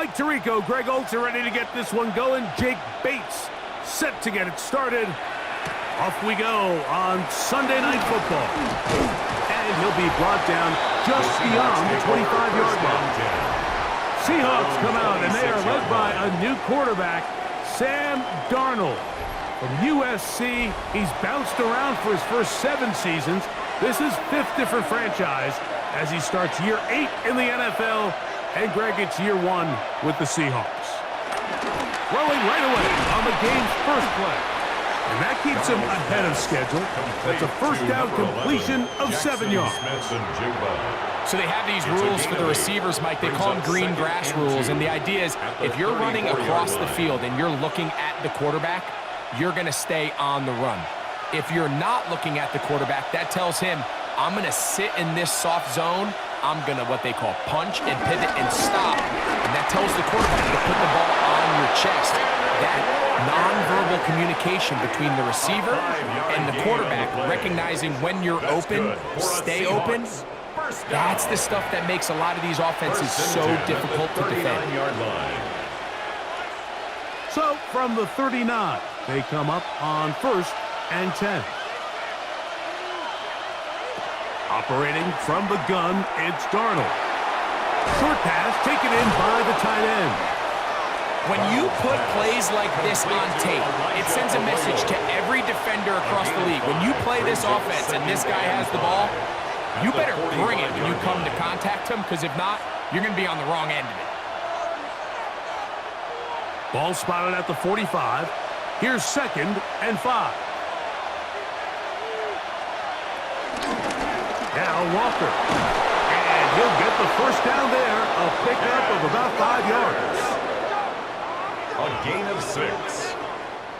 Mike Tirico, Greg Olsen ready to get this one going. Jake Bates set to get it started. Off we go on Sunday Night Football. And he'll be brought down just beyond the 25-yard line. Seahawks come out, and they are led by a new quarterback, Sam Darnold. From USC, he's bounced around for his first 7 seasons. This is 5th different franchise as he starts year 8 in the NFL. And Greg, it's year 1 with the Seahawks. Throwing right away on the game's first play. And that keeps him ahead of schedule. That's a first down completion of 7 yards. So they have these rules for the receivers, Mike. They call them green grass rules. And the idea is if you're running across the field and you're looking at the quarterback, you're going to stay on the run. If you're not looking at the quarterback, that tells him, I'm going to sit in this soft zone. I'm going to what they call punch and pivot and stop. And that tells the quarterback to put the ball on your chest. That nonverbal communication between the receiver and the quarterback, recognizing when you're open, stay open, that's the stuff that makes a lot of these offenses so difficult to defend. So from the 39, they come up on 1st and 10. Operating from the gun, it's Darnold. Short pass taken in by the tight end. When you put plays like this on tape, it sends a message to every defender across the league. When you play this offense and this guy has the ball, you better bring it when you come to contact him, because if not, you're going to be on the wrong end of it. Ball spotted at the 45. Here's 2nd and 5. Now Walker. And he'll get the first down there. A pickup of about 5 yards. A gain of 6.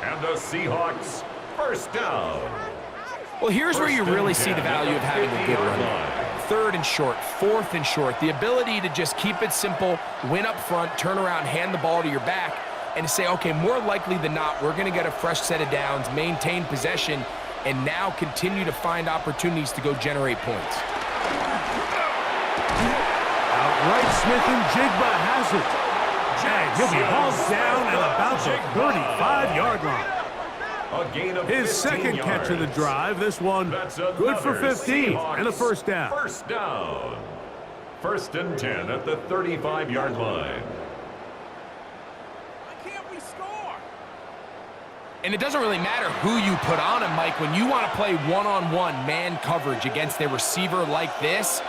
And the Seahawks first down. Well, here's where you really see the value of having a good run. 3rd and short, 4th and short. The ability to just keep it simple, win up front, turn around, hand the ball to your back, and say, okay, more likely than not, we're going to get a fresh set of downs, maintain possession, and now continue to find opportunities to go generate points. Outright Smith and Jigba has it. And he'll be hauled down at about the 35-yard line. A gain of His 2nd catch of the drive. This one good for 15 and a first down. First down. 1st and 10 at the 35-yard line. And it doesn't really matter who you put on him, Mike. When you want to play one-on-one man coverage against a receiver like this,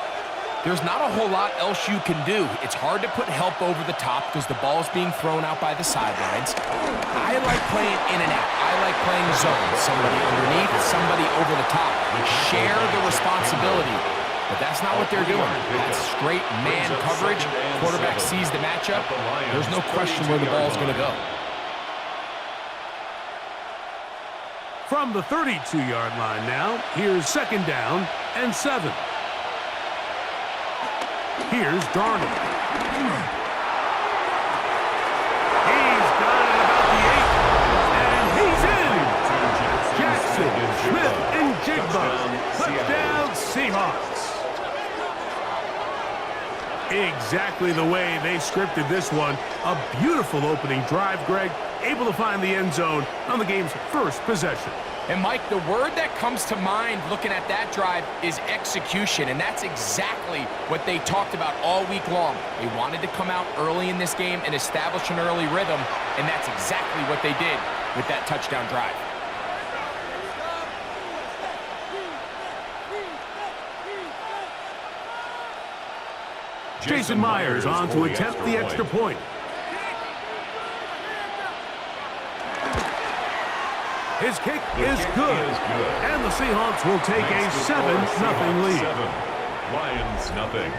there's not a whole lot else you can do. It's hard to put help over the top because the ball's being thrown out by the sidelines. I like playing in and out. I like playing zone. Somebody underneath, somebody over the top. Share the responsibility. But that's not what they're doing. That's straight man coverage. Quarterback sees the matchup. There's no question where the ball's going to go. From the 32-yard line now, here's 2nd down and 7. Here's Darnold. He's got it about the 8, and he's in. Jackson, Smith, and Jigba. Touchdown, Seahawks. Exactly the way they scripted this one. A beautiful opening drive, Greg. Able to find the end zone on the game's first possession. And, Mike, the word that comes to mind looking at that drive is execution, and that's exactly what they talked about all week long. They wanted to come out early in this game and establish an early rhythm, and that's exactly what they did with that touchdown drive. Jason Myers on to attempt the extra point. His kick is good. And the Seahawks will take a 7-0 lead. Lions nothing.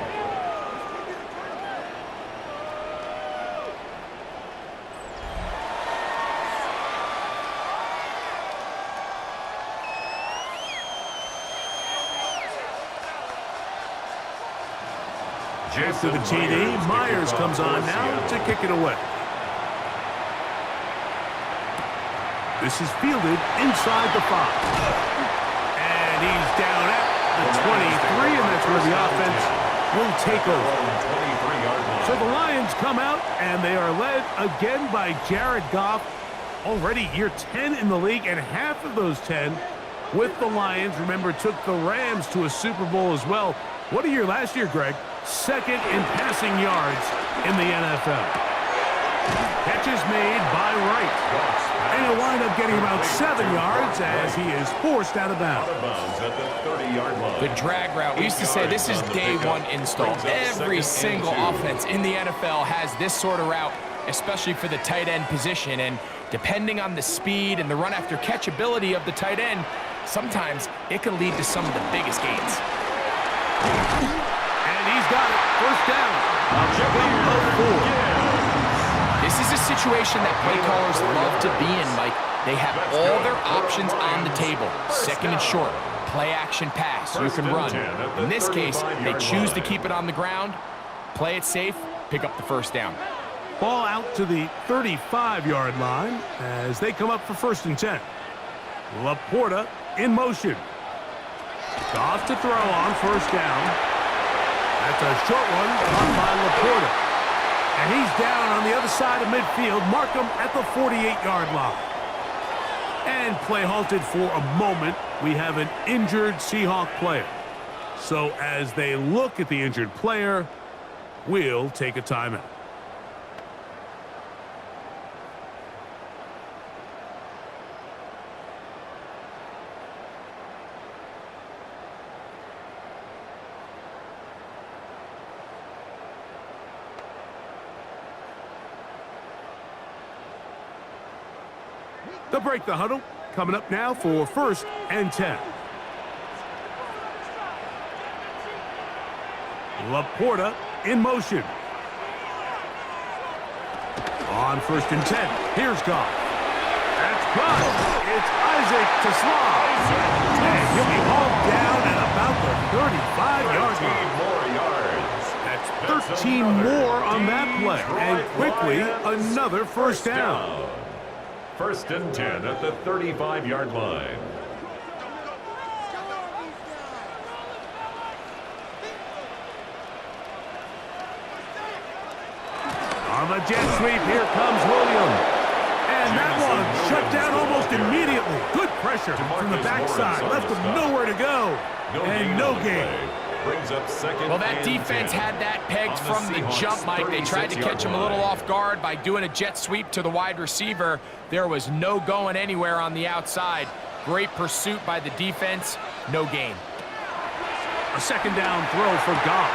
After the TD, Myers comes on now to kick it away. This is fielded inside the 5. And he's down at the 23, and that's where the offense will take over. So the Lions come out, and they are led again by Jared Goff. Already year 10 in the league, and half of those 10 with the Lions. Remember, took the Rams to a Super Bowl as well. What a year last year, Greg. Second in passing yards in the NFL. Catch is made by Wright. And he'll wind up getting about 7 yards as he is forced out of bounds. The drag route. We used to say this is day one install. Every single offense in the NFL has this sort of route, especially for the tight end position. And depending on the speed and the run after catch ability of the tight end, sometimes it can lead to some of the biggest gains. And he's got it. First down. Of 4. This is a situation that play callers love to be in, Mike. They have all their options on the table. Second and short, play action pass, you can run. In this case, they choose to keep it on the ground, play it safe, pick up the first down. Ball out to the 35-yard line as they come up for 1st and 10. Laporta in motion. Goff to throw on 1st down. That's a short one caught by Laporta. And he's down on the other side of midfield. Mark him at the 48-yard line. And play halted for a moment. We have an injured Seahawk player. So as they look at the injured player, we'll take a timeout. They'll break the huddle. Coming up now for 1st and 10. Laporta in motion. On 1st and 10. Here's Goff. That's caught. It's Isaac to Slav. And he'll be hauled down at about the 35-yard line. That's 13 more on that play. And quickly, another 1st down. 1st and 10 at the 35-yard line. On the jet sweep, here comes Williams. And that one shut down almost immediately. Good pressure from the backside. Left him nowhere to go. And no gain. Well, that defense had that pegged from the jump, Mike. They tried to catch him a little off guard by doing a jet sweep to the wide receiver. There was no going anywhere on the outside. Great pursuit by the defense. No gain. A 2nd down throw for Goff.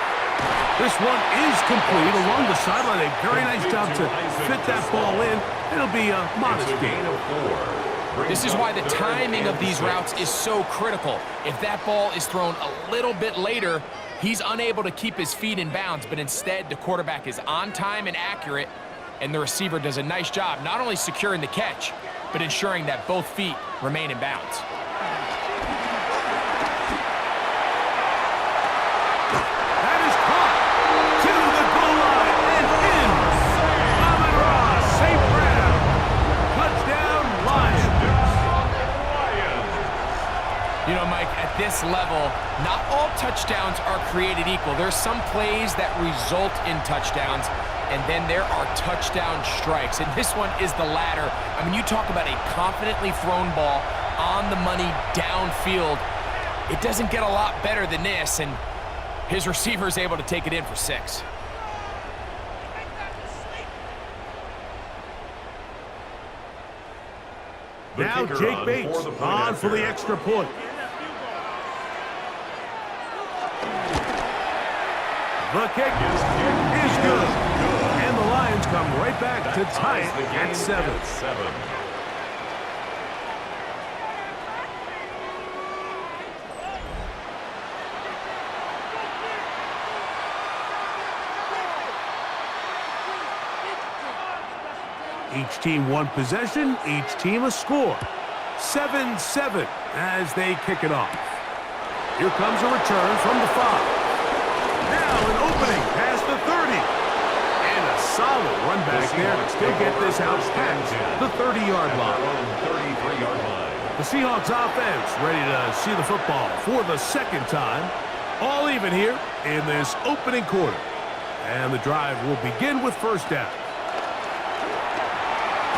This one is complete along the sideline. A very nice job to fit that ball in. It'll be a modest gain of 4. This is why the timing of these routes is so critical. If that ball is thrown a little bit later, he's unable to keep his feet in bounds, but instead the quarterback is on time and accurate, and the receiver does a nice job not only securing the catch, but ensuring that both feet remain in bounds. That is caught to the goal line and in. Amon-Ra, St. Brown. Touchdown, Lions. You know, Mike, at this level, not all touchdowns are created equal. There's some plays that result in touchdowns, and then there are touchdown strikes. And this one is the latter. I mean, you talk about a confidently thrown ball on the money downfield. It doesn't get a lot better than this, and his receiver is able to take it in for 6. Now Jake Bates on for the extra point. The kick is good. And the Lions come right back to tie it at 7. Each team one possession, each team a score. 7-7 as they kick it off. Here comes a return from the 5. Now an opening past the 30. And a solid run back there to still get this out past the 30-yard line. The Seahawks offense ready to see the football for the 2nd time. All even here in this opening quarter. And the drive will begin with first down.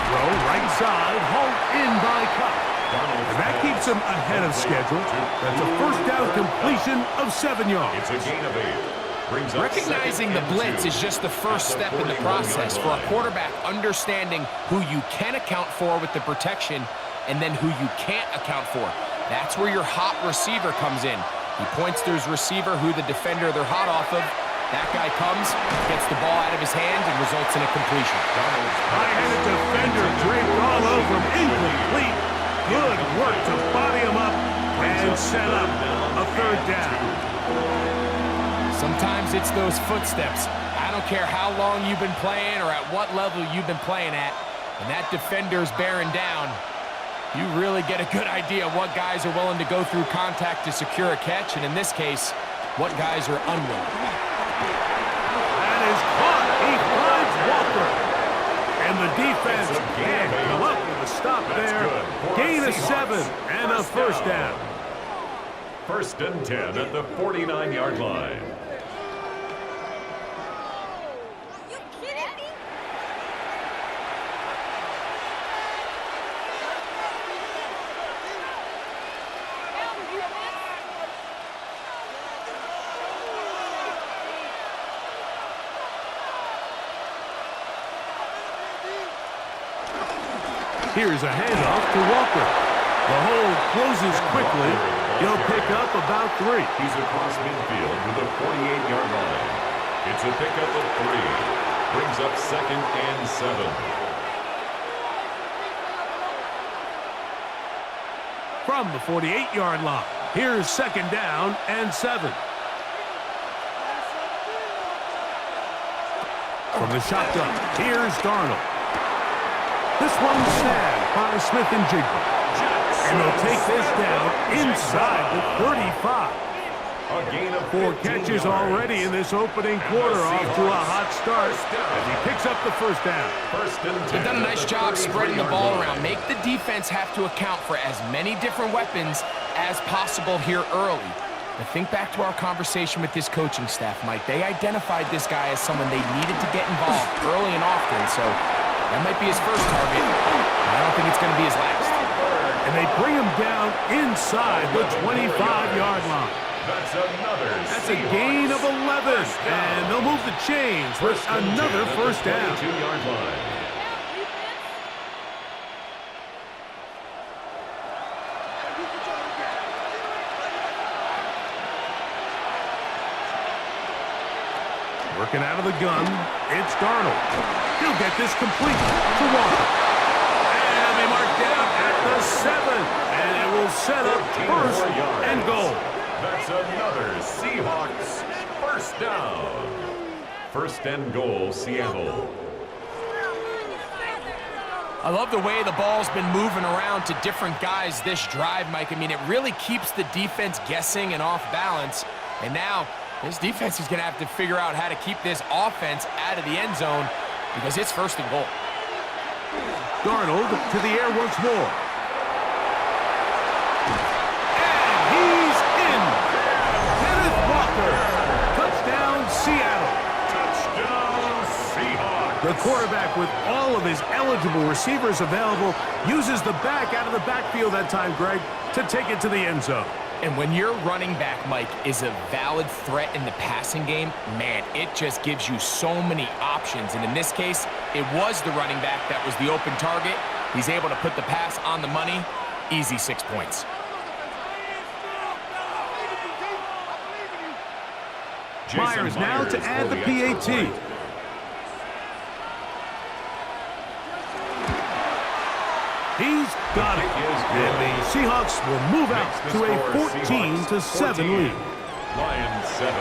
Throw right side, hauled in by Cup. And that keeps him ahead of schedule. That's a first down completion of 7 yards. It's a gain of 8. Recognizing the blitz is just the first step in the process for a quarterback understanding who you can account for with the protection and then who you can't account for. That's where your hot receiver comes in. He points to his receiver who the defender they're hot off of. That guy comes, gets the ball out of his hand, and results in a completion. High-handed defender draped all over him. Incomplete. Good work to body him up and set up a third down. Sometimes it's those footsteps. I don't care how long you've been playing or at what level you've been playing at. When that defender's bearing down, you really get a good idea of what guys are willing to go through contact to secure a catch, and in this case, what guys are unwilling. That is caught. He finds Walker. And the defense can't come up with a stop there. Gain of 7 and a first down. First and 10 at the 49-yard line. Here's a handoff to Walker. The hole closes quickly. He'll pick up about 3. He's across midfield to the 48-yard line. It's a pickup of 3. Brings up 2nd and 7. From the 48-yard line, here's 2nd down and 7. From the shotgun, here's Darnold. This one's snagged by Smith and Jigba. And they'll take this down inside the 35. A gain of 4 catches already in this opening quarter, off to a hot start as he picks up the first down. They've done a nice job spreading the ball around. Make the defense have to account for as many different weapons as possible here early. But think back to our conversation with this coaching staff, Mike. They identified this guy as someone they needed to get involved early and often, so that might be his first target. I don't think it's going to be his last. And they bring him down inside the 25-yard line. That's a gain of 11. And they'll move the chains with another first down. Working out of the gun, it's Darnold. He'll get this complete to Walker. And they mark down at the 7. And it will set up first and goal. That's another Seahawks first down. First and goal, Seattle. I love the way the ball's been moving around to different guys this drive, Mike. I mean, it really keeps the defense guessing and off balance. And now this defense is going to have to figure out how to keep this offense out of the end zone because it's first and goal. Darnold to the air once more. And he's in. Kenneth Walker. Touchdown, Seattle. Touchdown, Seahawks. The quarterback, with all of his eligible receivers available, uses the back out of the backfield that time, Greg, to take it to the end zone. And when your running back, Mike, is a valid threat in the passing game, man, it just gives you so many options. And in this case, it was the running back that was the open target. He's able to put the pass on the money. Easy 6 points. Myers now to add the PAT. He's got it. And the Seahawks will move out to a 14-7 lead. Lions 7.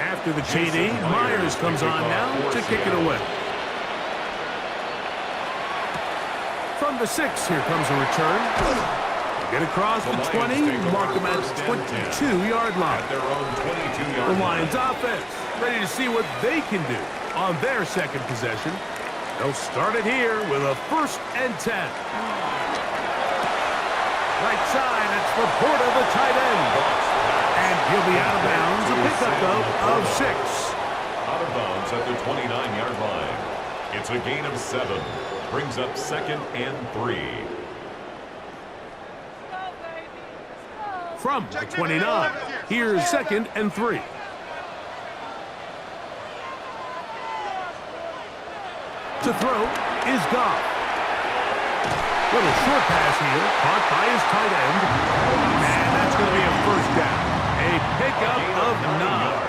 After the TD, Myers comes on now to kick it away. From the 6, here comes a return. Get across the 20, mark them at the 22-yard line. The Lions offense ready to see what they can do on their second possession. They'll start it here with a 1st and 10. Right side, it's Laporta, the tight end. And he'll be out of bounds. A pickup, though, of 6. Out of bounds at the 29-yard line. It's a gain of 7. Brings up 2nd and 3. From the 29, here's 2nd and 3. To throw is Goff. Little short pass here, caught by his tight end. And that's going to be a first down. A pickup of 9.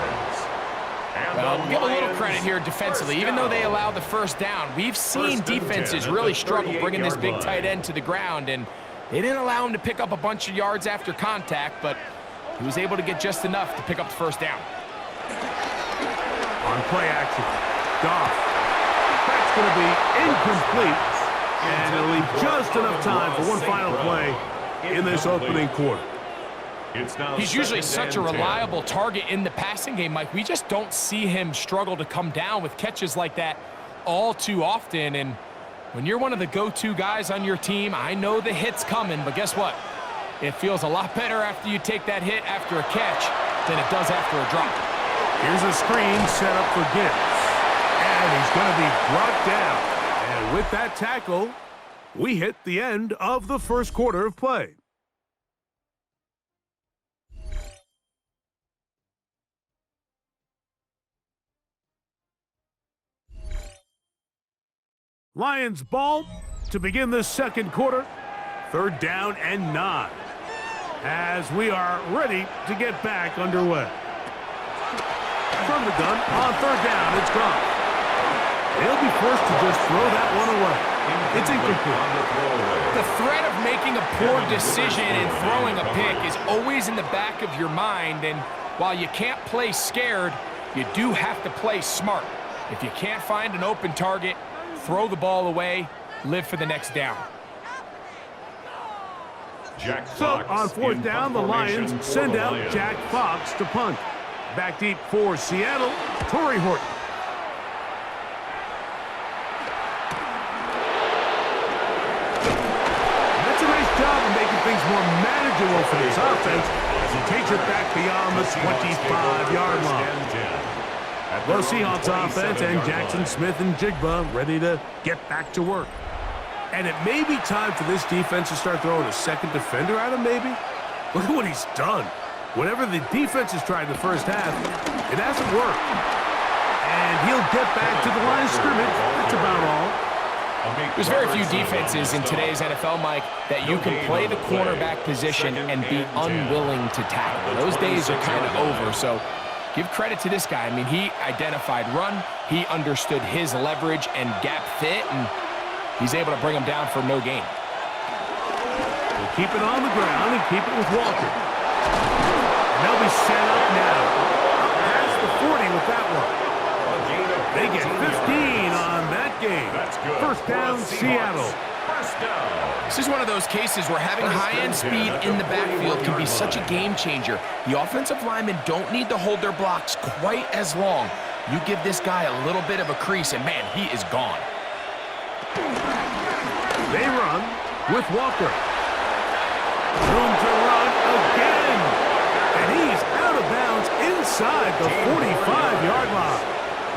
Well, give a little credit here defensively. Even though they allowed the first down, we've seen defenses really struggle bringing this big tight end to the ground, and they didn't allow him to pick up a bunch of yards after contact, but he was able to get just enough to pick up the first down. On play action, Goff. That's going to be incomplete, and it'll leave just enough time for one final play in this opening quarter. He's usually such a reliable target in the passing game, Mike. We just don't see him struggle to come down with catches like that all too often. And when you're one of the go-to guys on your team, I know the hit's coming, but guess what? It feels a lot better after you take that hit after a catch than it does after a drop. Here's a screen set up for Gibbs. And he's going to be brought down. And with that tackle, we hit the end of the first quarter of play. Lions ball to begin the second quarter. 3rd down and 9. As we are ready to get back underway. From the gun, on 3rd down, it's gone. He'll be forced to just throw that one away. It's incomplete. The threat of making a poor decision and throwing a pick is always in the back of your mind, and while you can't play scared, you do have to play smart. If you can't find an open target, throw the ball away, live for the next down. So on 4th down, the Lions send out Jack Fox to punt. Back deep for Seattle, Torrey Horton. That's a nice job of making things more manageable for this offense as he takes it back beyond the 25-yard line. The Seahawks offense and Jackson Smith and Jigba ready to get back to work. And it may be time for this defense to start throwing a second defender at him, maybe. Look at what he's done. Whatever the defense has tried in the first half, it hasn't worked. And he'll get back to the line of scrimmage. That's about all. There's very few defenses in today's NFL, Mike, that you can play the cornerback position and be unwilling to tackle. Those days are kind of over, so give credit to this guy. I mean, he identified run, he understood his leverage and gap fit, and he's able to bring him down for no gain. We'll keep it on the ground and keep it with Walker. And they'll be set up now. Up past the 40 with that one. They get 15 on that game. First down, Seattle. This is one of those cases where having high-end speed in the backfield can be such a game changer. The offensive linemen don't need to hold their blocks quite as long. You give this guy a little bit of a crease, and man, he is gone. They run with Walker. Room to run again. And he's out of bounds inside the 45-yard line.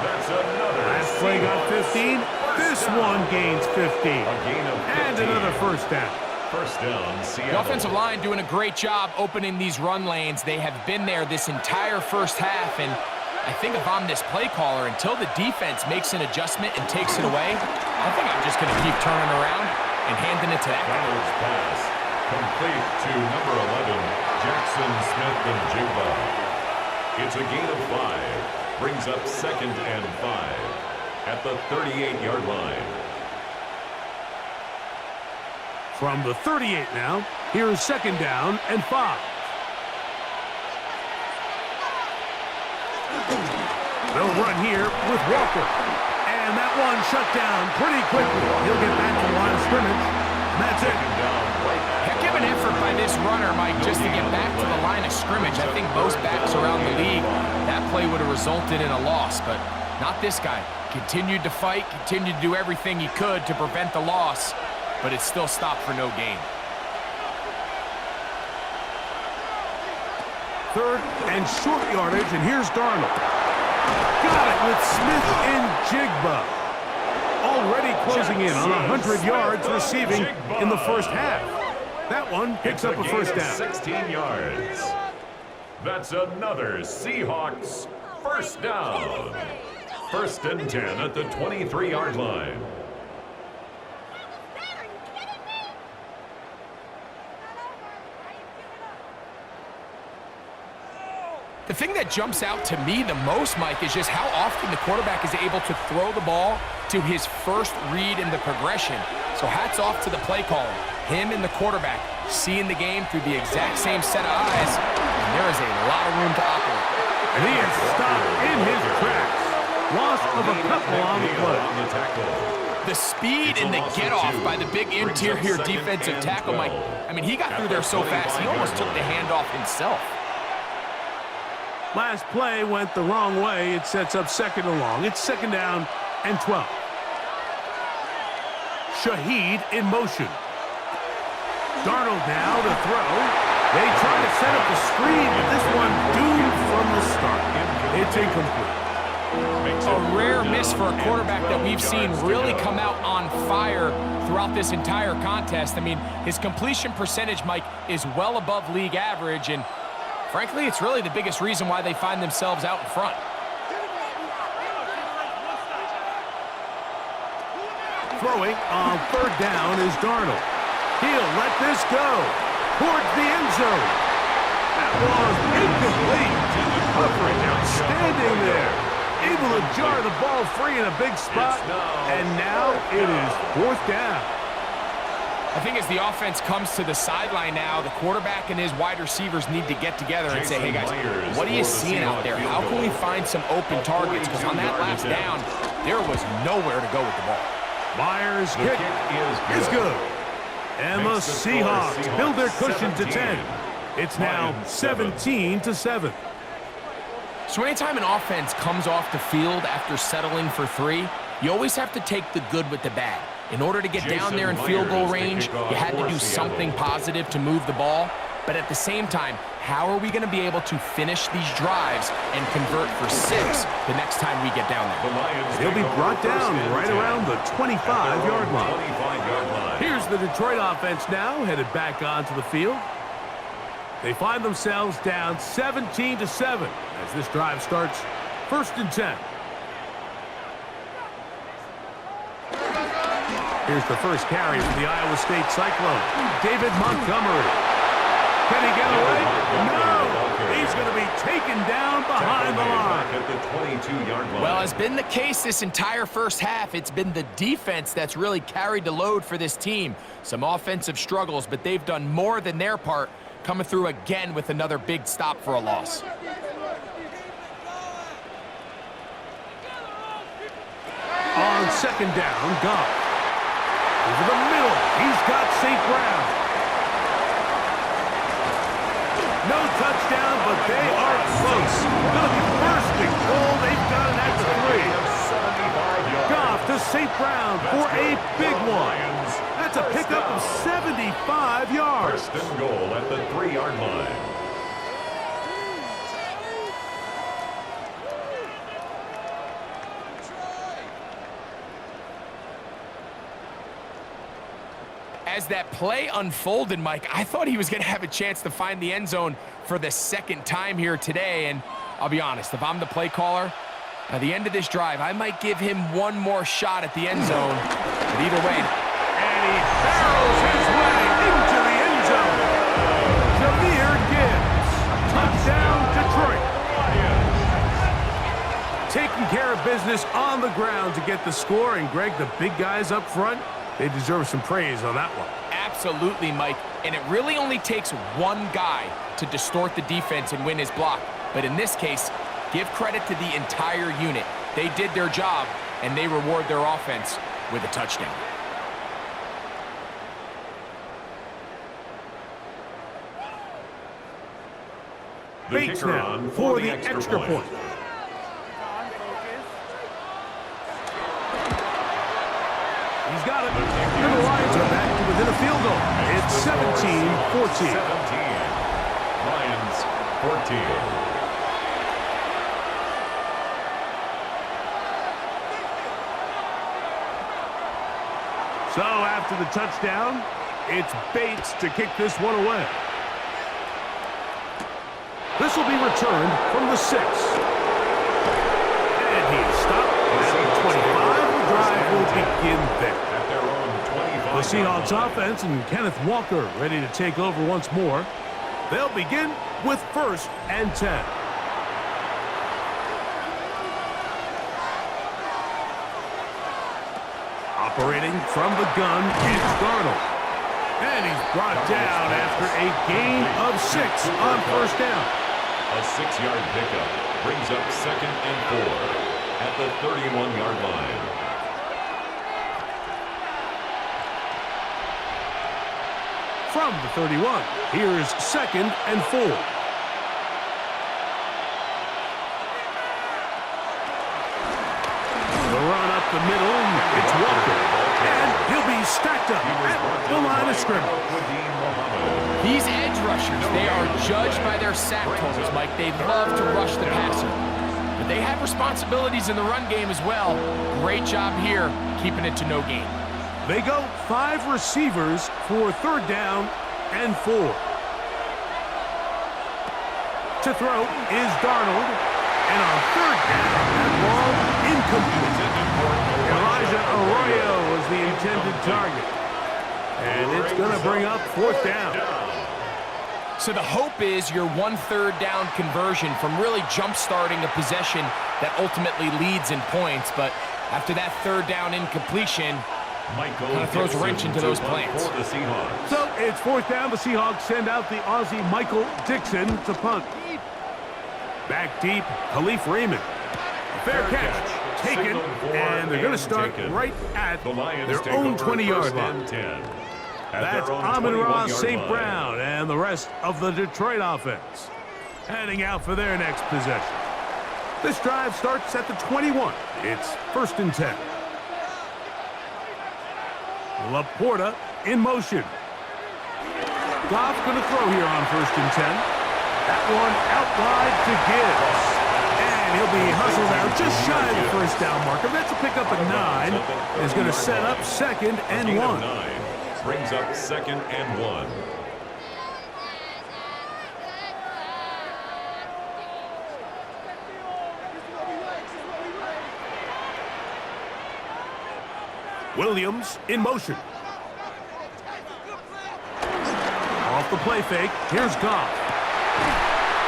Last play got 15. This one gains 15. And another first down. First down, Seattle. The offensive line doing a great job opening these run lanes. They have been there this entire first half, and I think if I'm this play caller, until the defense makes an adjustment and takes it away, I think I'm just going to keep turning around and handing it to that guy. Pass complete to number 11, Jackson Smith and Jigba. It's a gain of 5. Brings up 2nd and 5 at the 38-yard line. From the 38 now, here is 2nd down and 5. They'll run here with Walker. And that one shut down pretty quickly. He'll get back to the line of scrimmage. And that's it. Heck of an effort by this runner, Mike, just to get back to the line of scrimmage. I think most backs around the league, that play would have resulted in a loss, but not this guy. Continued to fight, continued to do everything he could to prevent the loss, but it still stopped for no gain. third and short yardage, and here's Darnold. Got it with Smith and Jigba. Already closing in on 100 yards receiving in the first half. That one picks up a first down. 16 yards. That's another Seahawks first down. First and 10 at the 23-yard line. The thing that jumps out to me the most, Mike, is just how often the quarterback is able to throw the ball to his first read in the progression. So hats off to the play caller. Him and the quarterback seeing the game through the exact same set of eyes, and there is a lot of room to operate. And he is stopped in his tracks. Loss of a couple on the play. The speed and the get-off by the big interior defensive tackle, Mike. I mean, he got through there so fast, he almost took the handoff himself. Last play went the wrong way. It sets up second and long. It's second down and 12. Shaheed in motion. Darnold now to throw. They try to set up the screen, but this one doomed from the start. It's incomplete. A rare miss for a quarterback that we've seen really come out on fire throughout this entire contest. I mean, his completion percentage, Mike, is well above league average, and frankly, it's really the biggest reason why they find themselves out in front. Throwing on third down is Darnold. He'll let this go towards the end zone. That was incomplete. Covering outstanding there. Able to jar the ball free in a big spot, and now it is fourth down. I think as the offense comes to the sideline now, the quarterback and his wide receivers need to get together and say, hey guys, what are you seeing out there? How can we find some open targets? Because on that last down, there was nowhere to go with the ball. Myers' kick is good. And the Seahawks build their cushion to 10. It's now 17-7. So anytime an offense comes off the field after settling for three, you always have to take the good with the bad. In order to get down there in field goal range, you had to do something positive to move the ball. But at the same time, how are we going to be able to finish these drives and convert for 6 the next time we get down there? He'll be brought down right around the 25-yard line. Here's the Detroit offense now, headed back onto the field. They find themselves down 17-7 as this drive starts first and 10. Here's the first carry for the Iowa State Cyclone. David Montgomery. Can he get away? No! He's going to be taken down behind the line. At the 22-yard line. Well, as been the case this entire first half, it's been the defense that's really carried the load for this team. Some offensive struggles, but they've done more than their part, coming through again with another big stop for a loss. On second down, Goff. Over the middle, he's got St. Brown. No touchdown, but they are close. Going to be first and goal. They've got an extra 3. Goff to St. Brown for a big one. That's a pickup of 75 yards. First and goal at the 3-yard line. As that play unfolded, Mike, I thought he was going to have a chance to find the end zone for the second time here today. And I'll be honest, if I'm the play caller, at the end of this drive, I might give him one more shot at the end zone. But either way. And he barrels his way into the end zone. Jahmyr Gibbs. Touchdown, Detroit. Taking care of business on the ground to get the score. And, Greg, the big guys up front, they deserve some praise on that one. Absolutely, Mike. And it really only takes one guy to distort the defense and win his block. But in this case, give credit to the entire unit. They did their job, and they reward their offense with a touchdown. Bates now for the extra point. He's got it. And the Lions are back to within a field goal. It's 17-14. Lions 14. So after the touchdown, it's Bates to kick this one away. This will be returned from the 6. And he's stopped at the 25. The drive will begin there. The Seahawks offense and Kenneth Walker ready to take over once more. They'll begin with 1st and 10. Operating from the gun, it's Darnold. And he's brought down after a gain of 6 on 1st down. A 6-yard pickup brings up 2nd and 4 at the 31-yard line. From the 31, here's 2nd and 4. The run up the middle, it's Walker. And he'll be stacked up at the line of scrimmage. These edge rushers, they are judged by their sack totals, Mike. They love to rush the passer. But they have responsibilities in the run game as well. Great job here, keeping it to no gain. They go 5 receivers for 3rd down and 4. To throw is Darnold. And on 3rd down, that ball incomplete. Elijah Arroyo was the intended target. And it's going to bring up 4th down. So the hope is your 1/3 down conversion from really jump-starting a possession that ultimately leads in points. But after that 3rd down incompletion, kind of throws a wrench into those plans. So it's 4th down. The Seahawks send out the Aussie Michael Dixon to punt. Back deep, Khalif Raymond. Fair catch, taken, and they're going to start right at their own 20-yard line. That's Amon-Ra St. Brown and the rest of the Detroit offense heading out for their next possession. This drive starts at the 21. It's 1st and 10. Laporta in motion. Goff's going to throw here on 1st and 10. That one out wide to Gibbs. And he'll be hustled out just shy of the 1st down marker. That's a pickup at 9. Is going to set up 2nd and 1. Brings up 2nd and 1. Williams in motion. Off the play fake, here's Goff.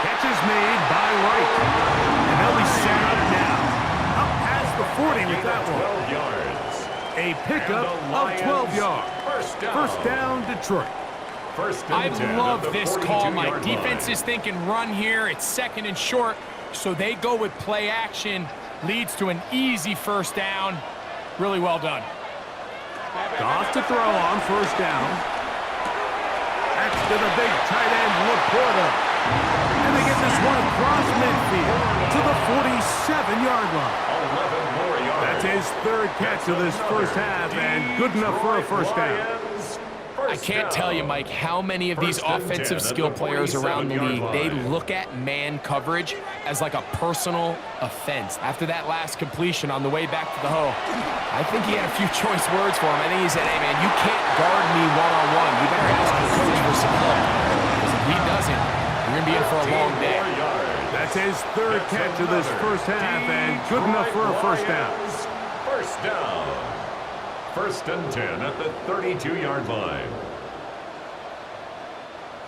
Catch is made by Wright. And they'll be set up now. Up past the 40 with that one. 12 yards. A pickup of 12 yards. 1st down, Detroit. I love this call, Mike. Defense is thinking run here. It's 2nd and short, so they go with play action. Leads to an easy 1st down. Really well done. Goff to throw on 1st down. That's to the big tight end, Laporta. And they get this one across midfield to the 47-yard line. 11 more yards. That's his 3rd catch of this 1st half, and good enough for a 1st down. I can't tell you, Mike, how many of these offensive skill players around the league, they look at man coverage as like a personal offense. After that last completion on the way back to the hole, I think he had a few choice words for him. I think he said, hey, man, you can't guard me one-on-one. You better ask your coach for some help. Because if he doesn't, you're going to be in for a long day. That's his 3rd catch of this 1st half, and good enough for a 1st down. 1st down. 1st and 10 at the 32-yard line.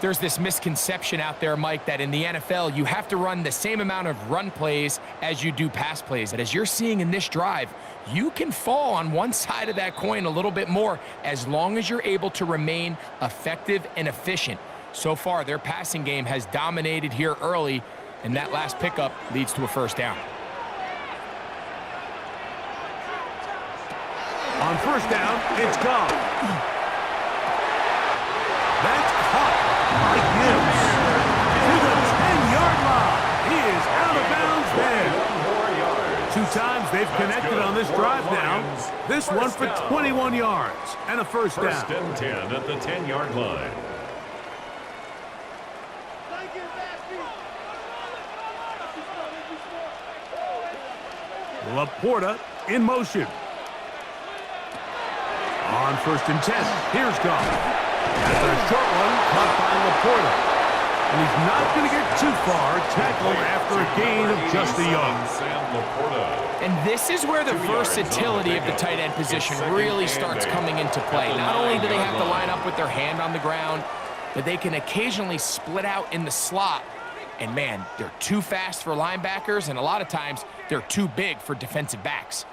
There's this misconception out there, Mike, that in the NFL, you have to run the same amount of run plays as you do pass plays. And as you're seeing in this drive, you can fall on one side of that coin a little bit more as long as you're able to remain effective and efficient. So far, their passing game has dominated here early, and that last pickup leads to a 1st down. On 1st down, it's Goff. That's caught by Gibbs. To the 10-yard line. He is out of bounds there. 2 times they've connected on this drive now. This one for 21 yards and a 1st down. 1st and 10 at the 10-yard line. Laporta in motion. On 1st and 10, here's Goff. That's a short one caught by Laporta. And he's not going to get too far, tackled after a gain of just a yard. And this is where the versatility of the tight end position really starts coming into play. Not only do they have to line up with their hand on the ground, but they can occasionally split out in the slot. And man, they're too fast for linebackers, and a lot of times they're too big for defensive backs.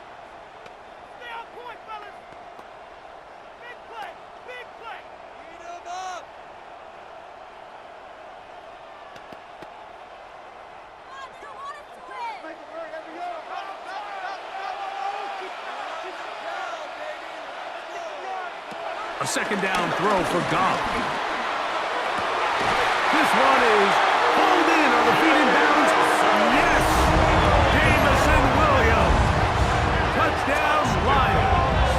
A 2nd down throw for Goff. This one is pulled in on the feet in bounds. Yes! Jamison Williams. Touchdown, Lions.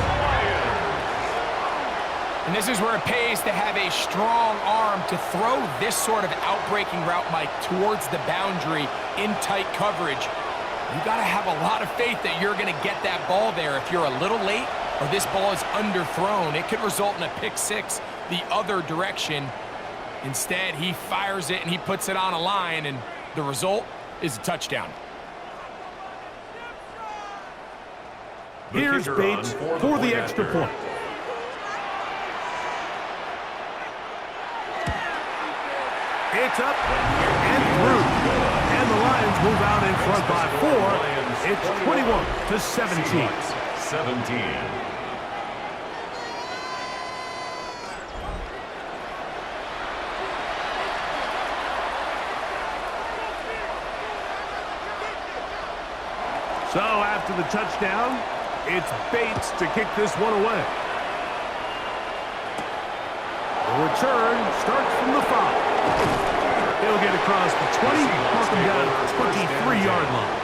And this is where it pays to have a strong arm to throw this sort of outbreaking route, Mike, towards the boundary in tight coverage. You got to have a lot of faith that you're going to get that ball there. If you're a little late or this ball is underthrown, it could result in a pick six the other direction. Instead, he fires it and he puts it on a line, and the result is a touchdown. Here's Bates for the extra point. It's up and through. And the Lions move out in front by 4. It's 21-17. 17. So after the touchdown, it's Bates to kick this one away. The return starts from the 5. He'll get across the 20, knocking down the 23-yard line.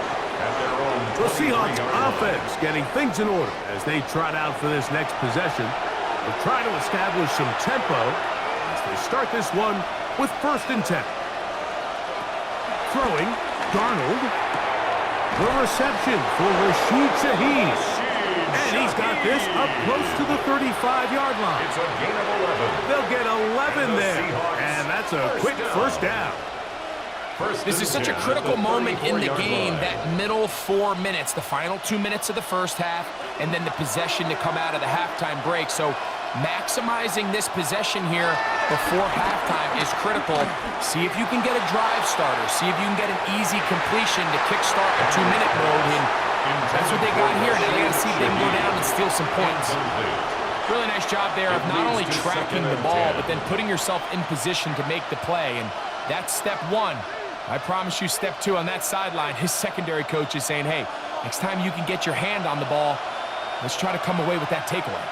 The Seahawks offense getting things in order as they trot out for this next possession. They'll try to establish some tempo as they start this one with 1st and 10. Throwing, Darnold. The reception for Rashid Shaheed. And he's got this up close to the 35-yard line. It's a gain of 11. They'll get 11 there. And that's a quick 1st down. This is such a critical moment in the game, that middle 4 minutes, the final 2 minutes of the first half, and then the possession to come out of the halftime break. So maximizing this possession here before halftime is critical. See if you can get a drive starter. See if you can get an easy completion to kickstart a 2-minute mode. And that's what they got here. Now they got to see if they can go down and steal some points. Really nice job there of not only tracking the ball, but then putting yourself in position to make the play. And that's step 1. I promise you step 2 on that sideline. His secondary coach is saying, hey, next time you can get your hand on the ball, let's try to come away with that takeaway.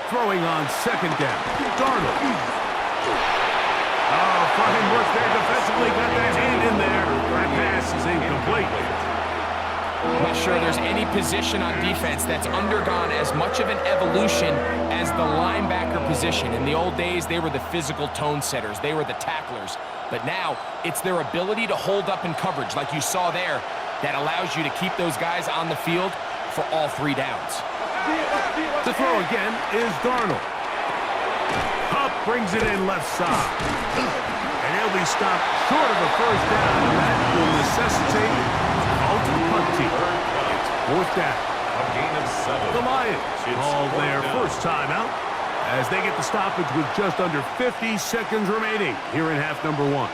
Throwing on 2nd down. Darnold. Oh, fine work there defensively. Got that hand in there. That pass is incomplete. I'm not sure there's any position on defense that's undergone as much of an evolution as the linebacker position. In the old days, they were the physical tone setters. They were the tacklers. But now, it's their ability to hold up in coverage, like you saw there, that allows you to keep those guys on the field for all 3 downs. The throw again is Darnold. Hupp brings it in left side. And he'll be stopped short of a 1st down, and that will necessitate ultimate punt team. It's 4th down. A gain of 7. The Lions call their first timeout as they get the stoppage with just under 50 seconds remaining here in half number 1.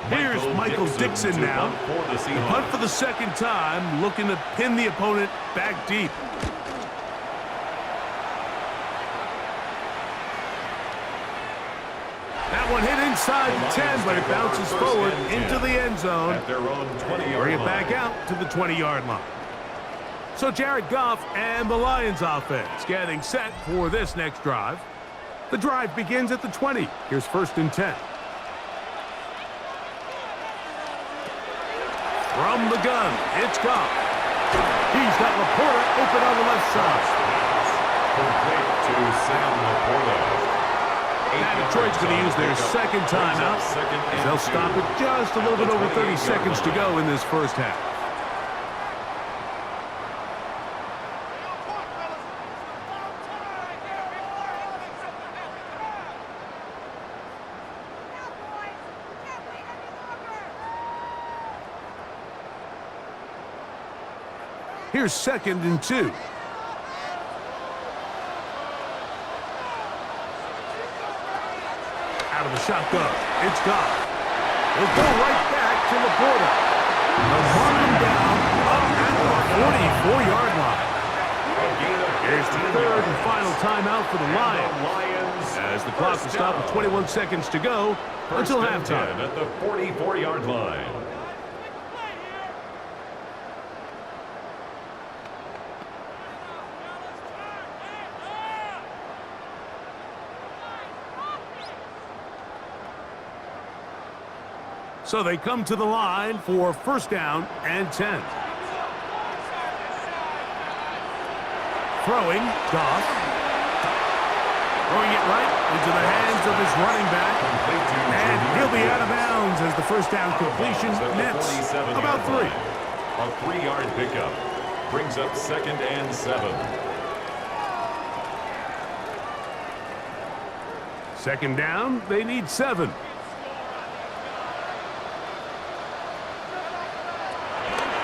Here's Michael Dixon now. The punt for the 2nd time, looking to pin the opponent back deep. That one hit inside the 10, but it bounces forward into the end zone. Bring it back out to the 20-yard line. So Jared Goff and the Lions offense getting set for this next drive. The drive begins at the 20. Here's 1st and 10. From the gun, it's Goff. He's got Laporta open on the left side. Complete to Sam Laporta. Now Detroit's going to use their second timeout. They'll stop it just a little bit over 30 seconds to go in this first half. Here's 2nd and 2. Out of the shotgun. It's Goff. He'll go right back to Laporta. They'll mark him down up at the 44-yard line. Here's the 3rd and final timeout for the Lions. As the clock will stop with 21 seconds to go until halftime. At the 44-yard line. So they come to the line for 1st down and 10. Throwing, Goff. Throwing it right into the hands of his running back. And he'll be out of bounds as the 1st down completion nets about 3. A 3-yard pickup brings up 2nd and 7. 2nd down, they need 7.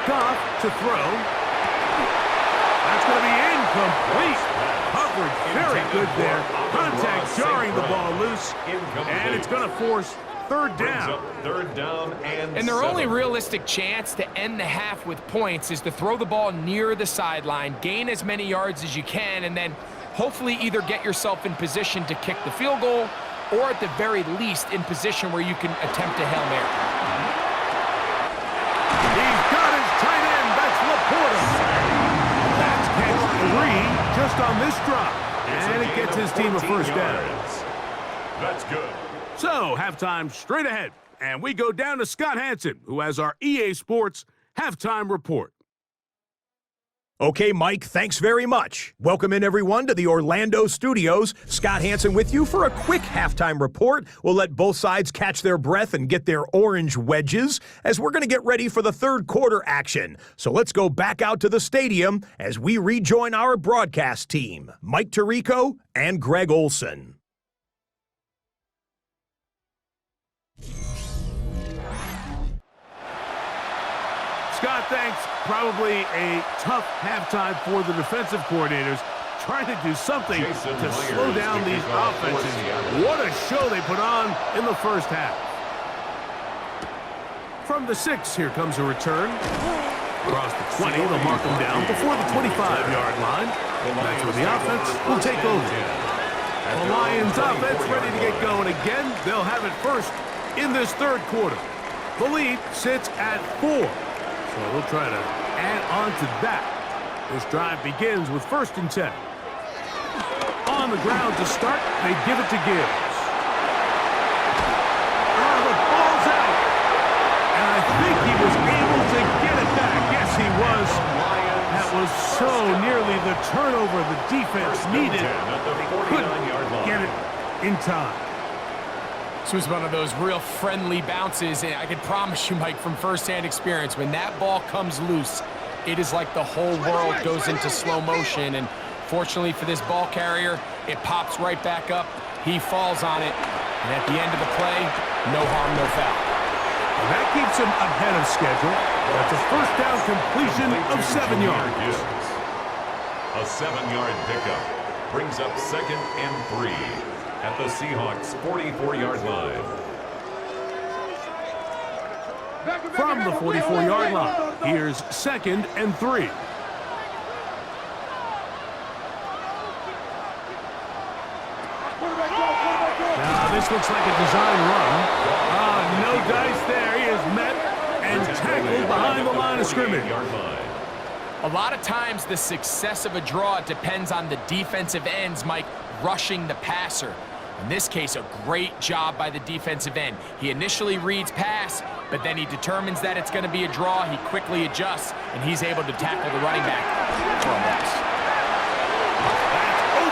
Goff to throw. That's going to be incomplete. Coverage very good there. Contact jarring the ball loose. And it's going to force 3rd down. 3rd down and their only realistic chance to end the half with points is to throw the ball near the sideline, gain as many yards as you can, and then hopefully either get yourself in position to kick the field goal or at the very least in position where you can attempt a Hail Mary. That's catch 3 just on this drop. And it gets his team a 1st down. That's good. So, halftime straight ahead. And we go down to Scott Hansen, who has our EA Sports halftime report. Okay, Mike, thanks very much. Welcome in, everyone, to the Orlando studios. Scott Hansen with you for a quick halftime report. We'll let both sides catch their breath and get their orange wedges as we're going to get ready for the 3rd quarter action. So let's go back out to the stadium as we rejoin our broadcast team, Mike Tirico and Greg Olson. Scott, thanks. Probably a tough halftime for the defensive coordinators, trying to do something to slow down these offenses. What a show they put on in the first half. From the 6, here comes a return. Across the 20, they'll mark them down before the 25-yard line. That's where the offense will take over. The Lions offense ready to get going again. They'll have it first in this 3rd quarter. The lead sits at 4. So they'll try to add on to that. This drive begins with 1st and 10. On the ground to start, they give it to Gibbs. The ball's out. And I think he was able to get it back. Yes, he was. That was so nearly the turnover the defense needed. They couldn't get it in time. This was one of those real friendly bounces, and I can promise you, Mike, from firsthand experience, when that ball comes loose, it is like the whole world goes into slow motion, and fortunately for this ball carrier, it pops right back up. He falls on it, and at the end of the play, no harm, no foul. And that keeps him ahead of schedule. That's a 1st down completion of 7 yards. A 7-yard pickup brings up 2nd and 3. At the Seahawks' 44-yard line. From the 44-yard line, here's 2nd and 3. Now, this looks like a design run. No dice there. He is met and tackled behind the line of scrimmage. A lot of times, the success of a draw depends on the defensive ends, Mike, rushing the passer. In this case, a great job by the defensive end. He initially reads pass, but then he determines that it's going to be a draw. He quickly adjusts, and he's able to tackle the running back for a loss. That's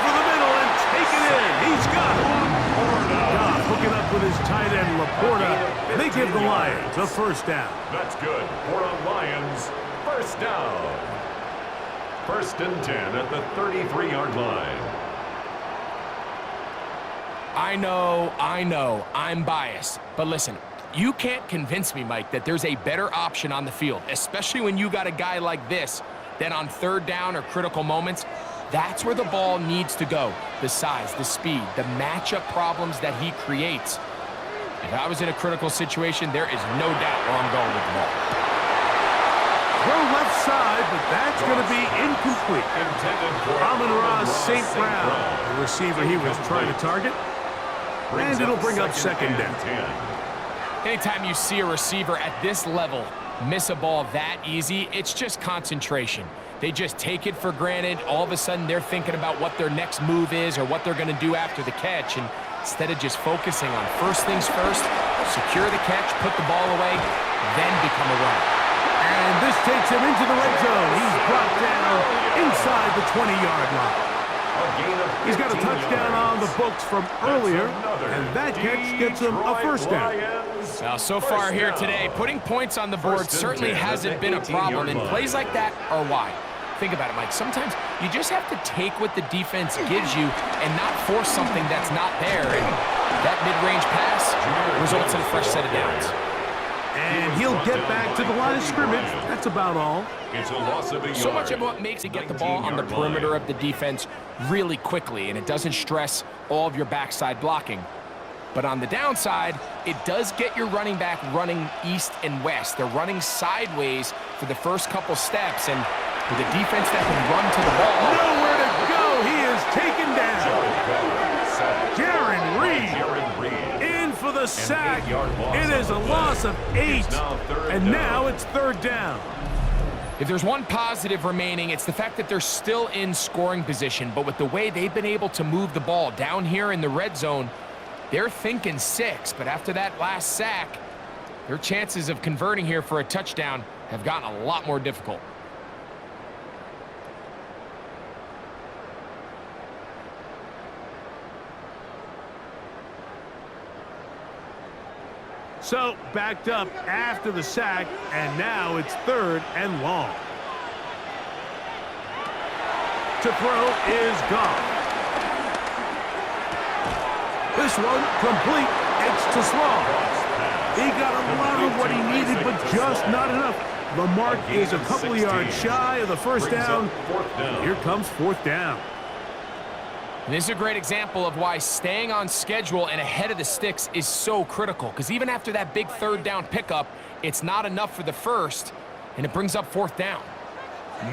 tight end Laporta. They give the Lions a first down. That's good for the Lions. First down. 1st and 10 at the 33-yard line. I know, I'm biased. But listen, you can't convince me, Mike, that there's a better option on the field, especially when you got a guy like this, that on 3rd down or critical moments, that's where the ball needs to go. The size, the speed, the matchup problems that he creates. If I was in a critical situation, there is no doubt where I'm going with the ball. Throw left side, but that's going to be incomplete. Amon-Ra St. Brown, the receiver he was trying to target. And it'll bring up 2nd down. Anytime you see a receiver at this level miss a ball that easy, it's just concentration. They just take it for granted. All of a sudden, they're thinking about what their next move is or what they're going to do after the catch. And instead of just focusing on first things first, secure the catch, put the ball away, then become a runner. And this takes him into the red zone. He's brought down inside the 20-yard line. He's got a touchdown on the books from earlier, and that catch gets him a first down. Now, so far here today, putting points on the board certainly hasn't been a problem, and plays like that are why. Think about it, Mike. Sometimes you just have to take what the defense gives you and not force something that's not there. And that mid-range pass results in a fresh set of downs. And he'll get back to the line of scrimmage. That's about all. It's a loss of a yard. So much of what makes it get the ball on the perimeter of the defense really quickly, and it doesn't stress all of your backside blocking. But on the downside, it does get your running back running east and west. They're running sideways for the first couple steps, and with a defense that can run to the ball. Nowhere to go. He is taken down. Jaron Reed in for the sack. It is a loss of 8, and now it's 3rd down. If there's one positive remaining, it's the fact that they're still in scoring position. But with the way they've been able to move the ball down here in the red zone, they're thinking 6. But after that last sack, their chances of converting here for a touchdown have gotten a lot more difficult. So, backed up after the sack, and now it's 3rd and long. To throw is Goff. This one complete. It's to Slaw. He got a lot of what he needed, but just not enough. The mark is a couple of yards shy of the first down. Here comes 4th down. And this is a great example of why staying on schedule and ahead of the sticks is so critical, because even after that big 3rd down pickup, it's not enough for the first, and it brings up 4th down.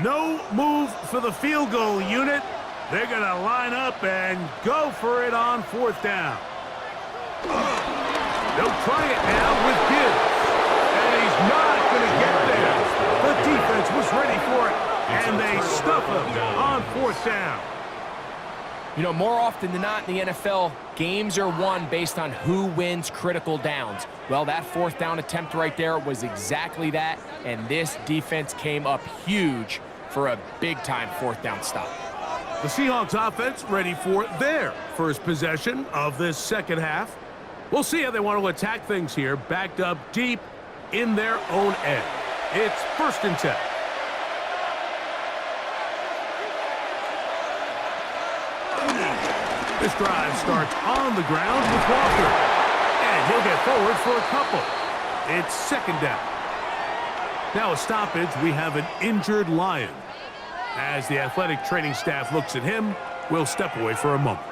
No move for the field goal unit. They're going to line up and go for it on 4th down. They'll try it now with Gibbs, and he's not going to get there. The defense was ready for it, and they stuff him on 4th down. You know, more often than not in the NFL, games are won based on who wins critical downs. Well, that 4th down attempt right there was exactly that, and this defense came up huge for a big-time 4th down stop. The Seahawks offense ready for their first possession of this second half. We'll see how they want to attack things here, backed up deep in their own end. It's 1st and 10. This drive starts on the ground with Walker. And he'll get forward for a couple. It's 2nd down. Now a stoppage, we have an injured Lion. As the athletic training staff looks at him, we'll step away for a moment.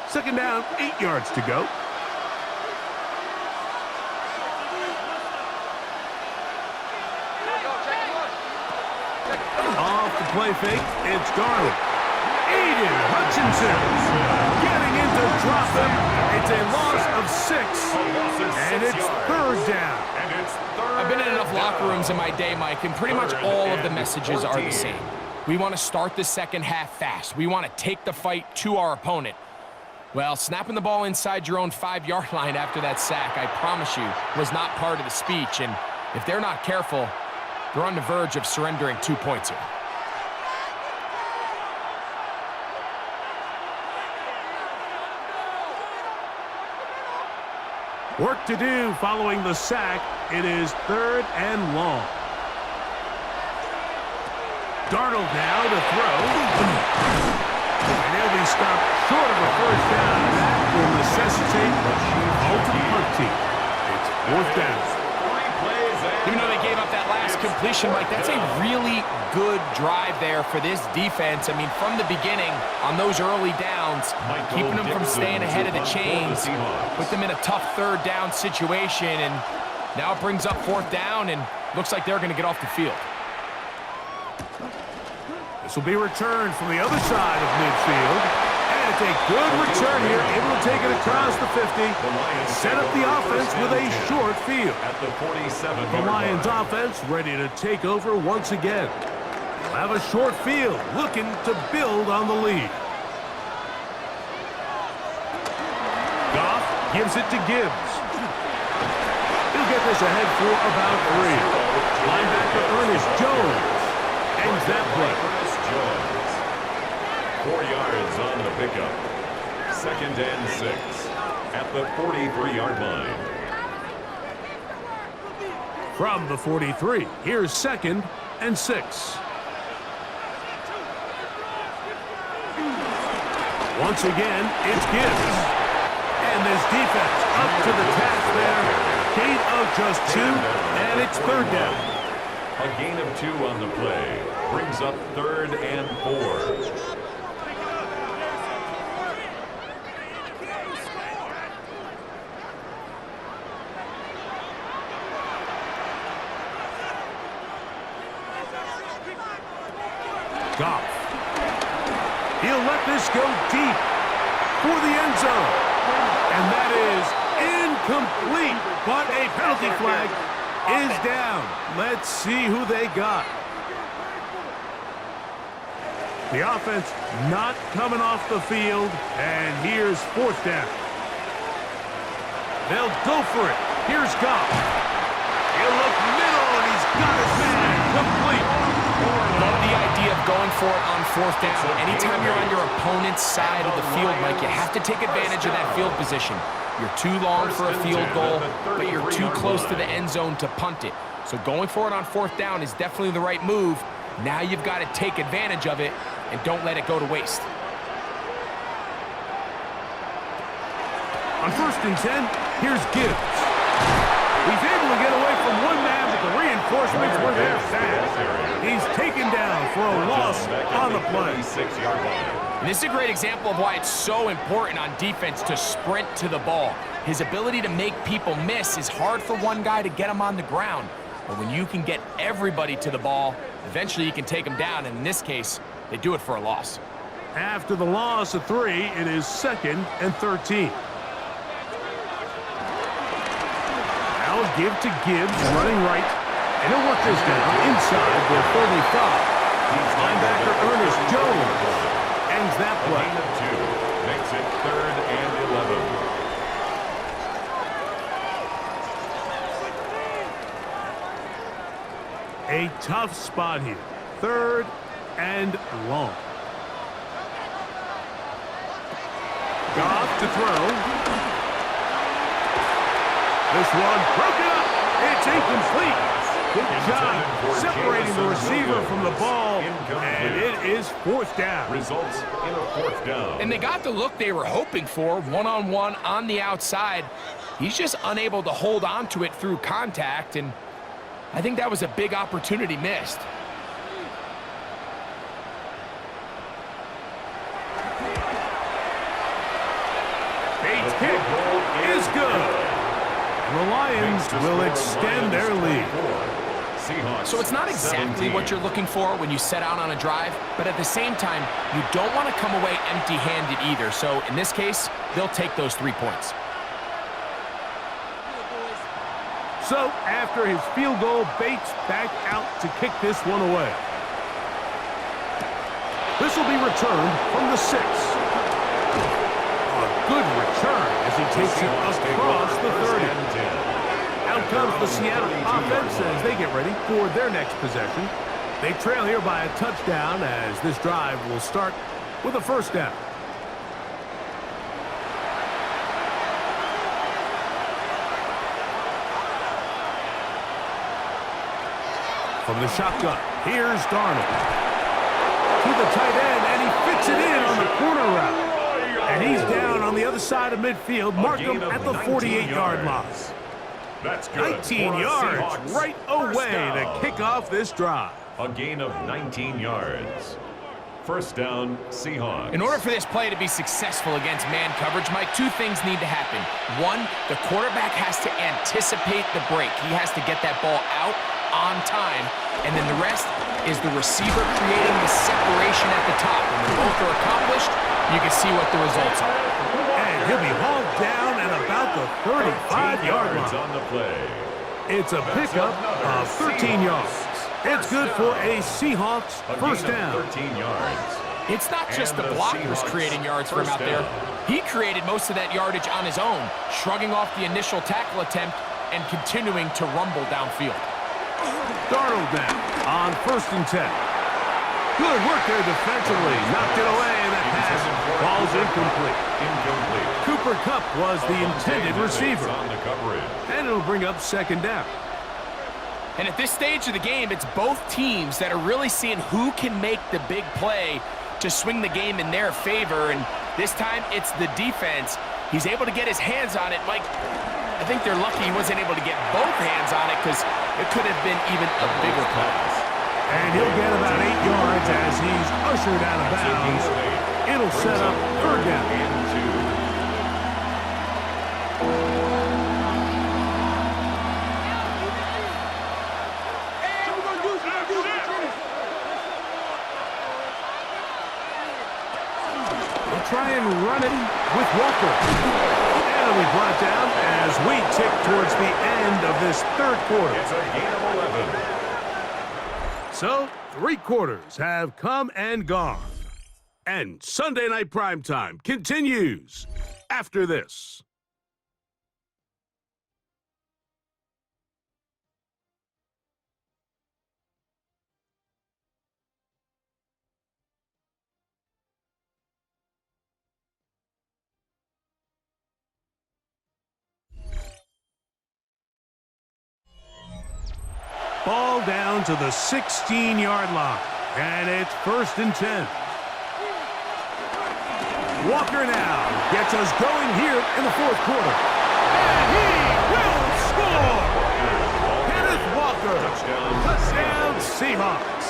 Second down, 8 yards to go. Off the play fake, it's Darnold. Aiden Hutchinson getting in to drop him. It's a loss of 6, and it's third down. I've been in enough locker rooms in my day, Mike, and pretty much all of the messages are the same. We want to start the second half fast. We want to take the fight to our opponent. Well, snapping the ball inside your own 5-yard line after that sack, I promise you, was not part of the speech. And if they're not careful, they're on the verge of surrendering 2 points here. Work to do following the sack. It is third and long. Darnold now to throw. And he'll be stopped short of a first down. That will necessitate ultimate punt team. It's fourth down. Even though they gave up that last completion, Mike, that's a really good drive there for this defense. I mean, from the beginning, on those early downs, keeping them from staying ahead of the chains, put them in a tough third down situation, and now it brings up fourth down, and looks like they're going to get off the field. This will be returned from the other side of midfield. And it's a good return here, able to take it across the 50 and set up the offense with a short field. At the 47. The Lions offense ready to take over once again. They'll have a short field, looking to build on the lead. Goff gives it to Gibbs. He'll get this ahead for about 3. Linebacker Ernest Jones ends that play. 4 yards on the pickup. Second and 6 at the 43-yard line. From the 43, here's second and 6. Once again, it's Gibbs. And this defense up to the task there. Gain of just 2, and it's third down. A gain of 2 on the play. Brings up third and 4. Goff. He'll let this go deep for the end zone. And that is incomplete, but a penalty flag is down. Let's see who they got. The offense not coming off the field, and here's fourth down. They'll go for it. Here's Goff. He'll look middle, and he's got his man complete. Love the idea of going for it on fourth down. Anytime you're on your opponent's side of the field, Mike, you have to take advantage of that field position. You're too long for a field goal, but you're too close to the end zone to punt it. So going for it on fourth down is definitely the right move. Now you've got to take advantage of it and don't let it go to waste. On first and 10, here's Gibbs. He's able to get away from one man, but the reinforcements were there fast. He's taken down for a loss on the play. And this is a great example of why it's so important on defense to sprint to the ball. His ability to make people miss is hard for one guy to get him on the ground. But when you can get everybody to the ball, eventually you can take them down. And in this case, they do it for a loss. After the loss of 3, it is second and 13. Now give to Gibbs, running right. And he'll work this down inside the 35. Linebacker Ernest Jones ends that play. Gain of 2 makes it third and 11. A tough spot here. Third and long. Goff to throw. This one broken up. It's incomplete. Good job separating the receiver from the ball, and it is fourth down. Results in a fourth down. And they got the look they were hoping for, one-on-one on the outside. He's just unable to hold on to it through contact, and I think that was a big opportunity missed. Bates' kick is good. And the Lions will extend their lead. Seahawks. So it's not exactly 17. what you're looking for when you set out on a drive, but at the same time, you don't want to come away empty-handed either. So in this case, they'll take those 3 points. So after his field goal, Bates back out to kick this one away. This will be returned from the 6. A good return as he takes it across the 30. Out comes the Seattle offense as they get ready for their next possession. They trail here by a touchdown as this drive will start with a first down. From the shotgun, here's Darnold. To the tight end, and he fits it in on the corner route. And he's down on the other side of midfield. Mark him at the 48-yard line. That's good. 19 for yards Seahawks. right away to kick off this drive. A gain of 19 yards. First down, Seahawks. In order for this play to be successful against man coverage, Mike, 2 things need to happen. 1, the quarterback has to anticipate the break. He has to get that ball out on time, and then the rest is the receiver creating the separation at the top. And when both are accomplished, you can see what the results are. And he'll be hauled down at about the 35-yard line. on the play. It's a pickup of 13 yards. It's good for a Seahawks first gain down. of 13 yards. It's not just the And the blockers Seahawks creating yards for him out first there. down. He created most of that yardage on his own, shrugging off the initial tackle attempt and continuing to rumble downfield. Darnold now on 1st and 10. Good work there defensively. Knocked it away, and that pass falls incomplete. Incomplete. Cooper Kupp was the intended receiver. On the coverage. And it'll bring up 2nd down. And at this stage of the game, it's both teams that are really seeing who can make the big play to swing the game in their favor. And this time, it's the defense. He's able to get his hands on it. Mike, I think they're lucky he wasn't able to get both hands on it because it could have been even a bigger pass. And he'll get about 8 yards as he's ushered out of bounds. It'll set up 3rd down. And 2. Try and run it with Walker. And we brought down as we tick towards the end of this 3rd quarter. It's a gain of 11. So, 3 quarters have come and gone. And Sunday Night Primetime continues after this. Ball down to the 16-yard line, and it's 1st and 10. Walker now gets us going here in the 4th quarter. And he will score! Kenneth Walker, touchdown Seahawks.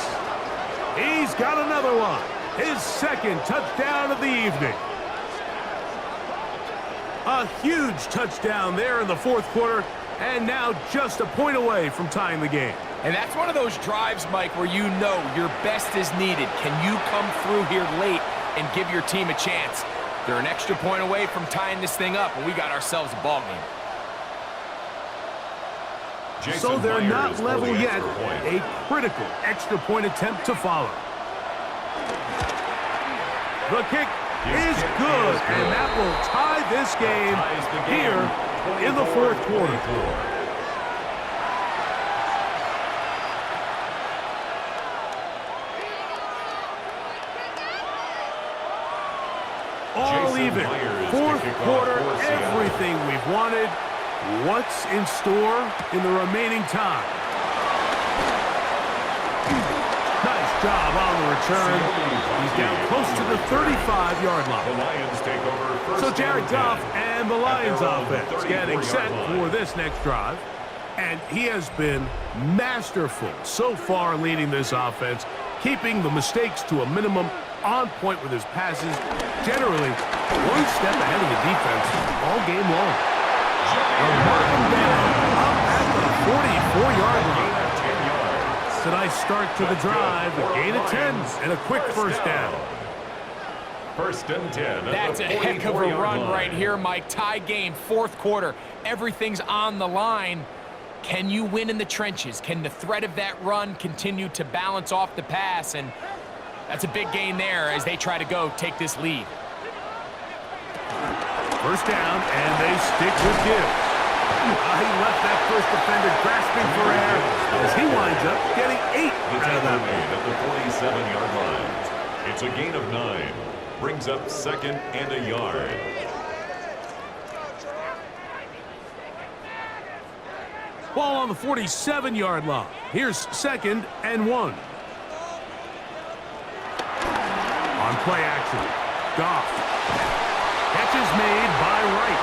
He's got another one, his 2nd touchdown of the evening. A huge touchdown there in the 4th quarter, and now just a point away from tying the game. And that's one of those drives, Mike, where you know your best is needed. Can you come through here late and give your team a chance? They're an extra point away from tying this thing up, and we got ourselves a ball game. So they're not level for the yet. extra point. A critical extra point attempt to follow. The kick is good, and that will tie this game here in the 4th quarter. All even. 4th quarter, everything we've wanted. What's in store in the remaining time? Nice job on the return. He's down close to the 35-yard The line. Lions take over first. So Jared and Goff 10. and the Lions their own offense getting 34-yard set line. for this next drive. And he has been masterful so far leading this offense, keeping the mistakes to a minimum, on point with his passes, generally one step ahead of the defense all game long. They'll mark him down up at the 44-yard line. That's a nice start to the drive. A gain of 10 and a quick first down. First and 10. That's a heck of a run right here, Mike. Tie game, fourth quarter. Everything's on the line. Can you win in the trenches? Can the threat of that run continue to balance off the pass? And that's a big gain there as they try to go take this lead. First down, and they stick with Gibbs. He left that first defender grasping for air as he winds up getting 8 out of that one. At the 47-yard line. It's a gain of 9. Brings up second and a yard. Ball on the 47-yard line. Here's second and 1. On play action, Goff. Catch is made by Wright.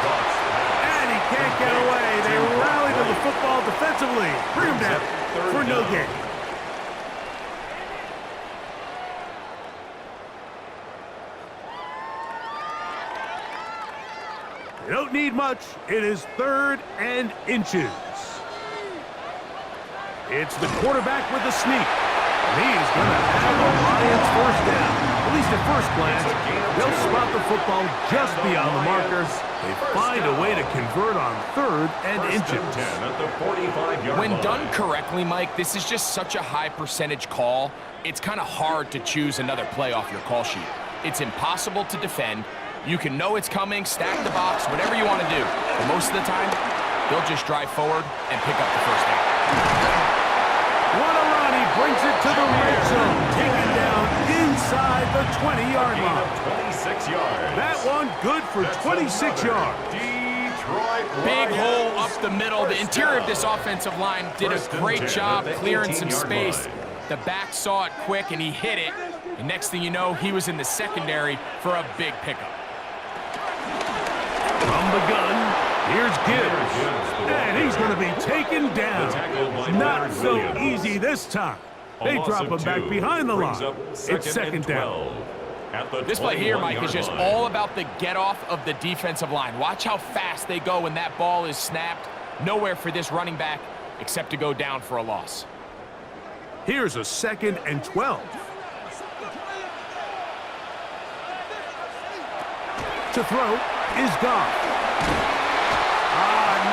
And he can't get away. They rally to the football defensively. Bring him down for no gain. They don't need much. It is 3rd and inches. It's the quarterback with the sneak. He's going to have a Lions first down. At least at first glance, they'll spot the football just beyond the markers. They find a way to convert on 3rd and inches. At the 45-yard When line. done correctly, Mike, this is just such a high percentage call. It's kind of hard to choose another play off your call sheet. It's impossible to defend. You can know it's coming, stack the box, whatever you want to do. But most of the time, they'll just drive forward and pick up the first down. What a run. He brings it to the red zone. Taken down inside the 20-yard line. 26 yards. That one good for 26 yards. Detroit Big Lions. hole up the middle. The interior of this offensive line did a First and great 10 job at the clearing some 18-yard space. line. The back saw it quick, and he hit it. And next thing you know, he was in the secondary for a big pickup. From the gun, here's Gibbs. And he's going to be taken down. Not so easy this time. They drop him back behind the line. It's second down. This play here, Mike, is just all about the get-off of the defensive line. Watch how fast they go when that ball is snapped. Nowhere for this running back except to go down for a loss. Here's a 2nd and 12. To throw is Goff.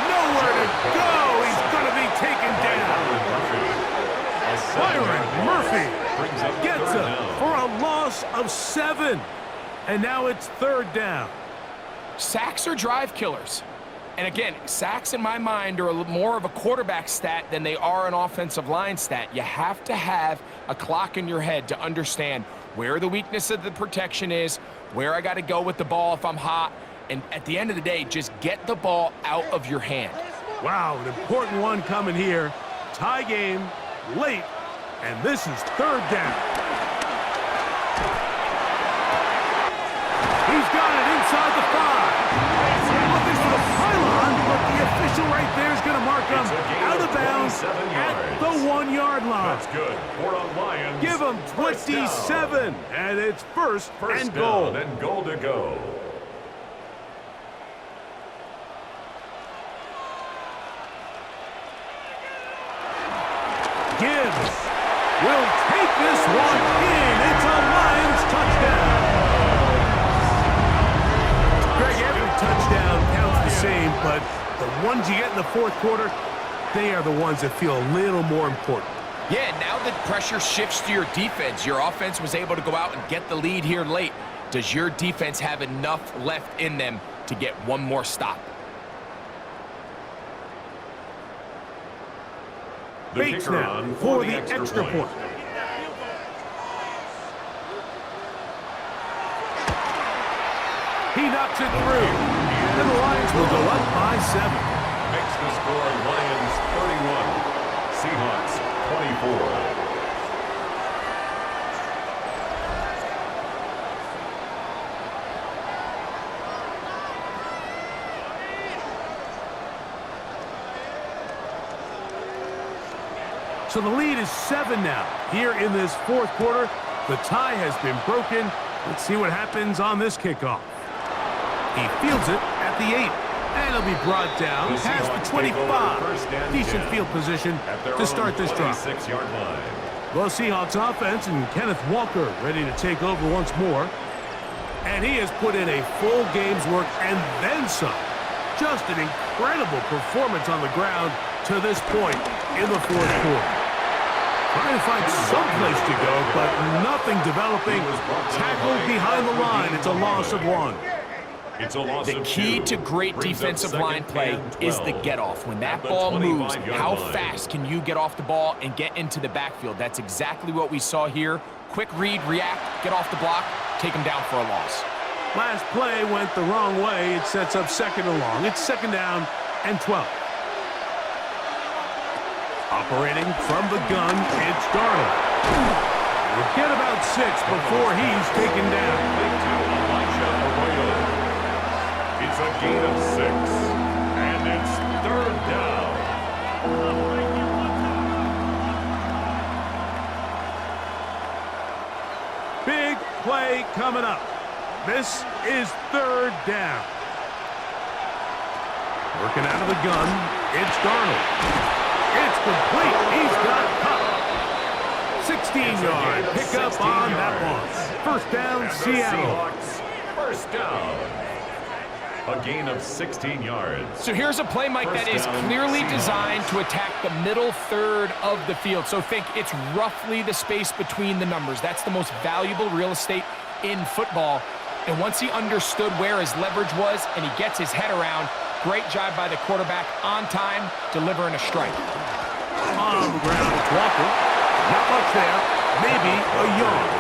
Nowhere to go. He's going to be taken down. Byron Murphy gets him for a loss of 7. And now it's 3rd down. Sacks are drive killers. And again, sacks in my mind are more of a quarterback stat than they are an offensive line stat. You have to have a clock in your head to understand where the weakness of the protection is, where I got to go with the ball if I'm hot, and at the end of the day, just get the ball out of your hand. Wow, an important one coming here. Tie game, late, and this is 3rd down. He's got it inside the 5. Looking for the pylon, but the official right there is going to mark him out of bounds at the 1-yard line. That's good. For a Lions. Give him 27, and it's first and goal. Down and goal to go. Gibbs will take this one in. It's a Lions touchdown. Greg, every touchdown counts the same, but the ones you get in the fourth quarter, they are the ones that feel a little more important. Yeah, now the pressure shifts to your defense. Your offense was able to go out and get the lead here late. Does your defense have enough left in them to get one more stop? Bates now for the extra point. He knocks it through, and the Lions will go up by 7. Makes the score Lions 31, Seahawks 24. So the lead is 7 now. Here in this fourth quarter, the tie has been broken. Let's see what happens on this kickoff. He fields it at the 8. And he'll be brought down past the 25. Decent field position to start this drive. 26-yard line. Well, Seahawks offense and Kenneth Walker ready to take over once more. And he has put in a full game's work and then some. Just an incredible performance on the ground to this point in the fourth quarter. Trying to find some place to go, but nothing developing. Tackled behind the line. It's a loss of 1. It's a loss The of key 2. to great Brings up defensive second line play and is the 12. get-off. When that At the ball moves, 25-yard how line. fast can you get off the ball and get into the backfield? That's exactly what we saw here. Quick read, react, get off the block, take him down for a loss. Last play went the wrong way. It sets up second and long. It's second down and 12. Operating from the gun, it's Darnold. We'll get about 6 before he's taken down. It's a gain of 6, and it's third down. Big play coming up. This is third down. Working out of the gun, it's Darnold. It's complete. He's got Cup. 16-yard pickup on that one. First down, Seattle. Seahawks, first down. A gain of 16 yards. So here's a play, Mike, that is clearly designed to attack the middle third of the field. So think it's roughly the space between the numbers. That's the most valuable real estate in football. And once he understood where his leverage was and he gets his head around, great job by the quarterback on time, delivering a strike. On the ground, it's Walker. Not much there. Maybe a yard.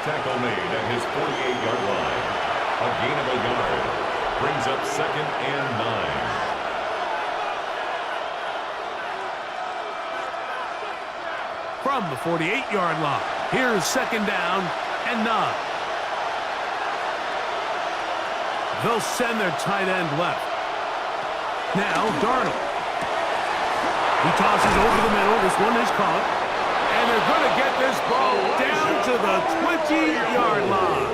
Tackle made at his 48-yard line. A gain of a yard. Brings up second and 9. From the 48-yard line, here's second down and 9. They'll send their tight end left. Now, Darnold. He tosses over the middle. This one is caught. And they're going to get this ball down to the 20-yard line.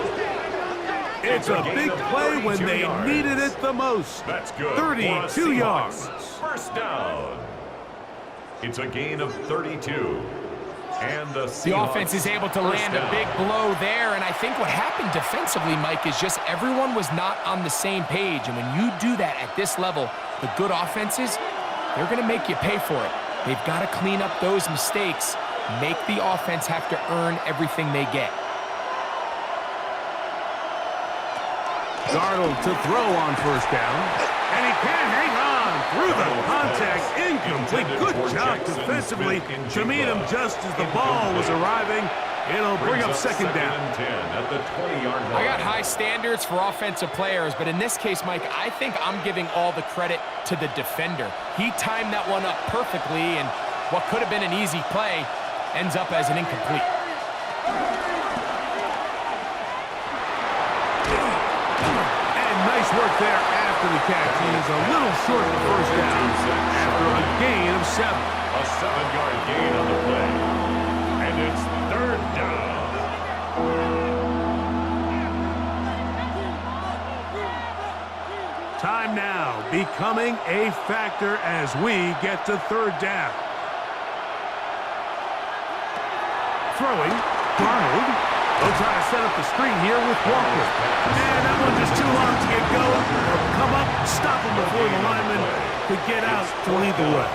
It's a big play when they needed it the most. That's good. 32 yards. First down. It's a gain of 32. And the offense is able to land a big blow there, and I think what happened defensively, Mike, is just everyone was not on the same page. And when you do that at this level, the good offenses, they're going to make you pay for it. They've got to clean up those mistakes, make the offense have to earn everything they get. Darnold to throw on first down. And he can't hang on through the contact. Incomplete. Good job defensively to meet him just as the ball was arriving. It'll bring up second down. At the 20-yard line. I got high standards for offensive players, but in this case, Mike, I think I'm giving all the credit to the defender. He timed that one up perfectly, and what could have been an easy play ends up as an incomplete. And nice work there after the catch. He's a little short of the first down after a gain of 7. A 7-yard gain on the play. And it's third down. Time now becoming a factor as we get to third down. Throwing, Darnold. They'll try to set up the screen here with Walker. And that one just too long to get going. They'll come up, stop him before the lineman could get out to lead the way.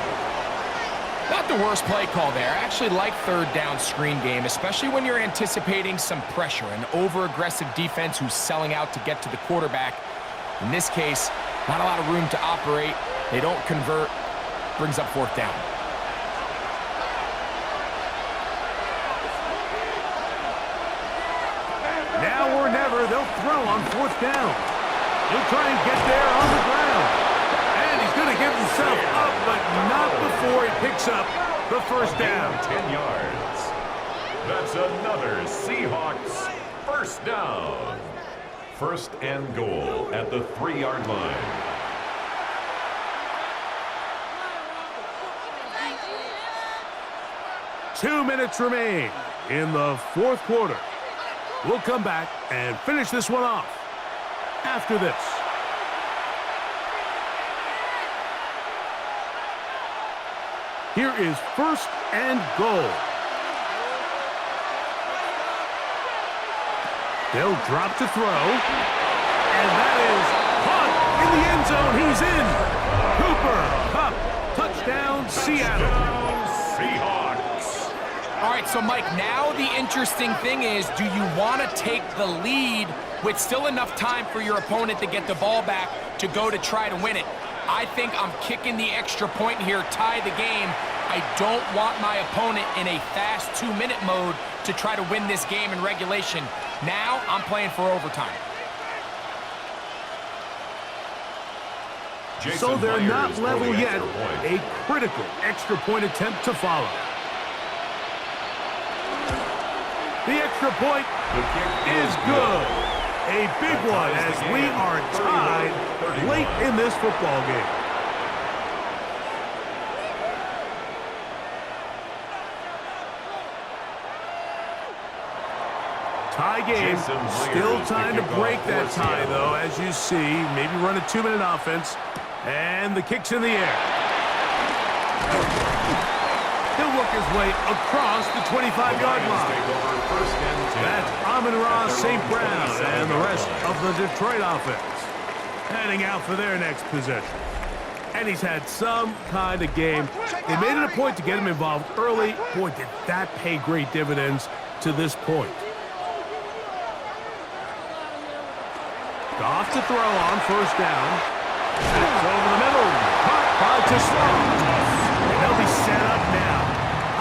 Not the worst play call there. I actually like third down screen game, especially when you're anticipating some pressure, an over-aggressive defense who's selling out to get to the quarterback. In this case, not a lot of room to operate. They don't convert. Brings up fourth down. Now or never, they'll throw on fourth down. He'll try and get there on the ground. And he's going to give himself up, but not before he picks up the first down. 10 yards. That's another Seahawks first down. First and goal at the 3-yard line. Two minutes remain in the fourth quarter. We'll come back and finish this one off after this. Here is 1st and goal. They'll drop to throw. And that is caught in the end zone. He's in. Cooper Kupp. Touchdown, Seattle. Seahawks. All right, so Mike, now the interesting thing is, do you want to take the lead with still enough time for your opponent to get the ball back to go to try to win it? I think I'm kicking the extra point here, tie the game. I don't want my opponent in a fast 2-minute mode to try to win this game in regulation. Now I'm playing for overtime. So they're not level yet. A critical extra point attempt to follow. The extra point is good. A big one as we are tied late in this football game. Tie game. Still time to break that tie, though, as you see. Maybe run a 2-minute offense. And the kick's in the air. He'll work his way across the 25-yard line. That's Amon-Ra St. Brown and the rest of the Detroit offense heading out for their next possession. And he's had some kind of game. They made it a point to get him involved early. Boy, did that pay great dividends to this point. Goff to throw on 1st down. It's over the middle. Caught by Tisland. And they'll be set up now.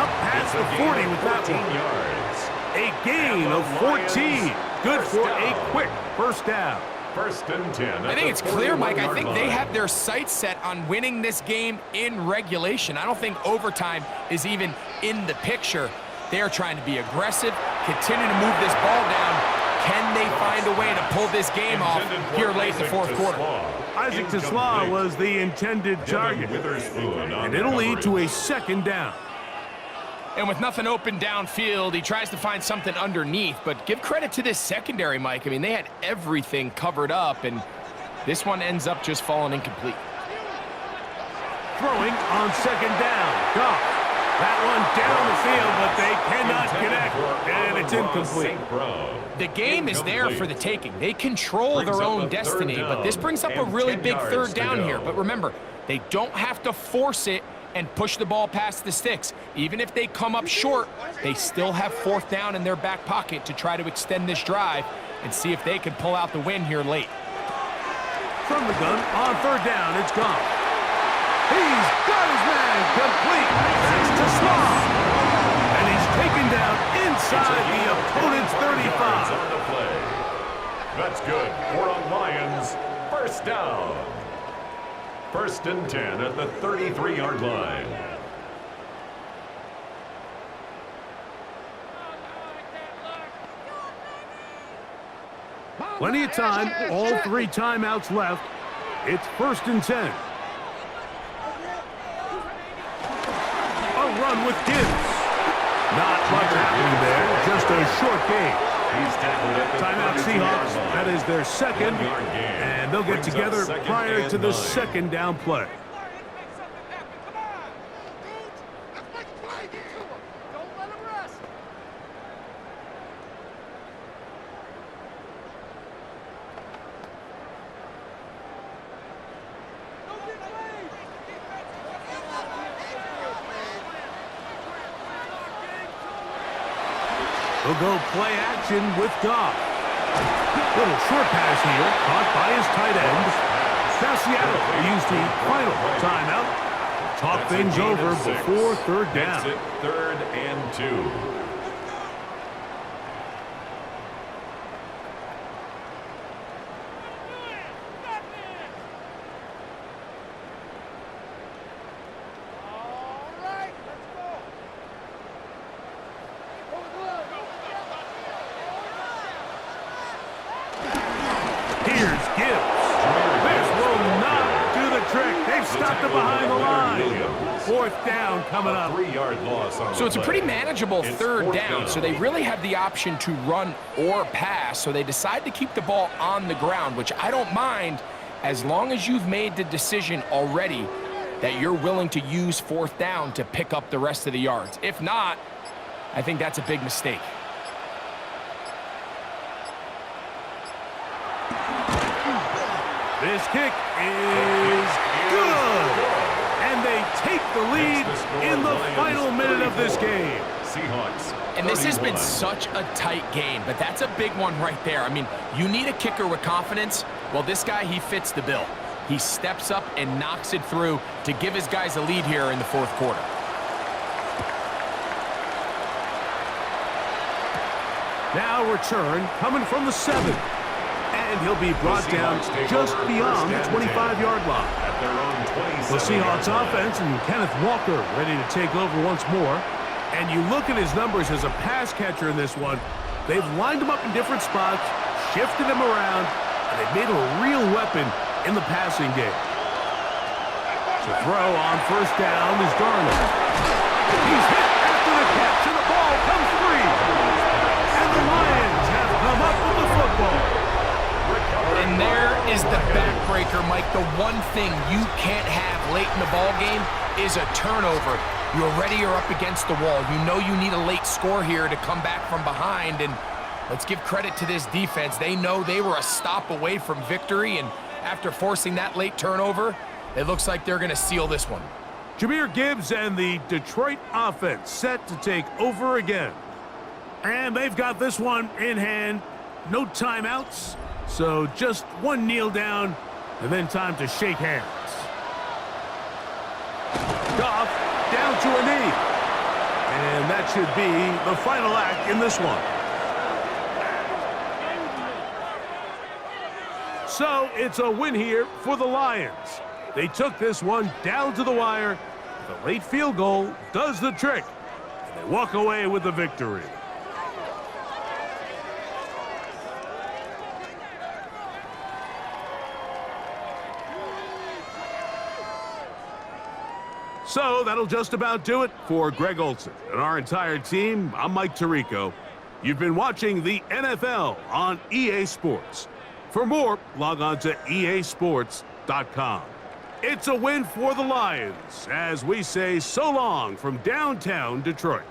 Up past the 40 with that one. A gain of 14. Good for a quick 1st down. 1st and 10. I think it's clear, Mike. I think they have their sights set on winning this game in regulation. I don't think overtime is even in the picture. They are trying to be aggressive, continue to move this ball down. Can they find a way to pull this game off here late in the 4th quarter? Isaac Tisland was the intended target. And it'll lead to a 2nd down. And with nothing open downfield, he tries to find something underneath. But give credit to this secondary, Mike. I mean, they had everything covered up, and this one ends up just falling incomplete. Throwing on 2nd down. Goff. That one down the field, but they cannot connect, and it's incomplete. The game is there for the taking. They control their own destiny, but this brings up a really big 3rd down here. But remember, they don't have to force it and push the ball past the sticks. Even if they come up short, they still have 4th down in their back pocket to try to extend this drive and see if they can pull out the win here late. From the gun on 3rd down, it's gone. He's got his man complete. That's Tisland. And he's taken down inside the opponent's 35. That's good for a Lions 1st down. 1st and 10 at the 33-yard line. Plenty of time. All 3 timeouts left. It's 1st and 10. Run with Gibbs. Not much happening there, just a short game. Timeout Seahawks, that is their 2nd, and they'll get together prior to the 2nd down play. He'll go play action with Goff. Little short pass here, caught by his tight end. Now Seattle will use the final timeout. Talk things over before 3rd down. 3rd and 2. Here's Gibbs. This will not do the trick. They've stopped it behind the line. 4th down coming up. 3-yard loss on So it's a pretty manageable 3rd down. So they really have the option to run or pass. So they decide to keep the ball on the ground, which I don't mind as long as you've made the decision already that you're willing to use fourth down to pick up the rest of the yards. If not, I think that's a big mistake. This kick is good. And they take the lead in the final minute of this game. Seahawks. And this has been such a tight game, but that's a big one right there. I mean, you need a kicker with confidence. Well, this guy, he fits the bill. He steps up and knocks it through to give his guys a lead here in the fourth quarter. Now return coming from the 7. And he'll be brought down just beyond the 25-yard line. At their own 27. The Seahawks offense and Kenneth Walker ready to take over once more. And you look at his numbers as a pass catcher in this one. They've lined him up in different spots, shifted him around, and they've made him a real weapon in the passing game. To throw on first down is Darnold. He's hit after the catch, and the ball comes free. And the Lions have come up with the football. And there is the backbreaker, Mike. The one thing you can't have late in the ball game is a turnover. You're already up against the wall. You know you need a late score here to come back from behind, and let's give credit to this defense. They know they were a stop away from victory, and after forcing that late turnover, it looks like they're going to seal this one. Jahmyr Gibbs and the Detroit offense set to take over again. And they've got this one in hand. No timeouts, so just one kneel down, and then time to shake hands. Goff down to a knee. And that should be the final act in this one. So it's a win here for the Lions. They took this one down to the wire. The late field goal does the trick. And they walk away with the victory. So that'll just about do it for Greg Olson and our entire team. I'm Mike Tirico. You've been watching the NFL on EA Sports. For more, log on to easports.com. It's a win for the Lions as we say so long from downtown Detroit.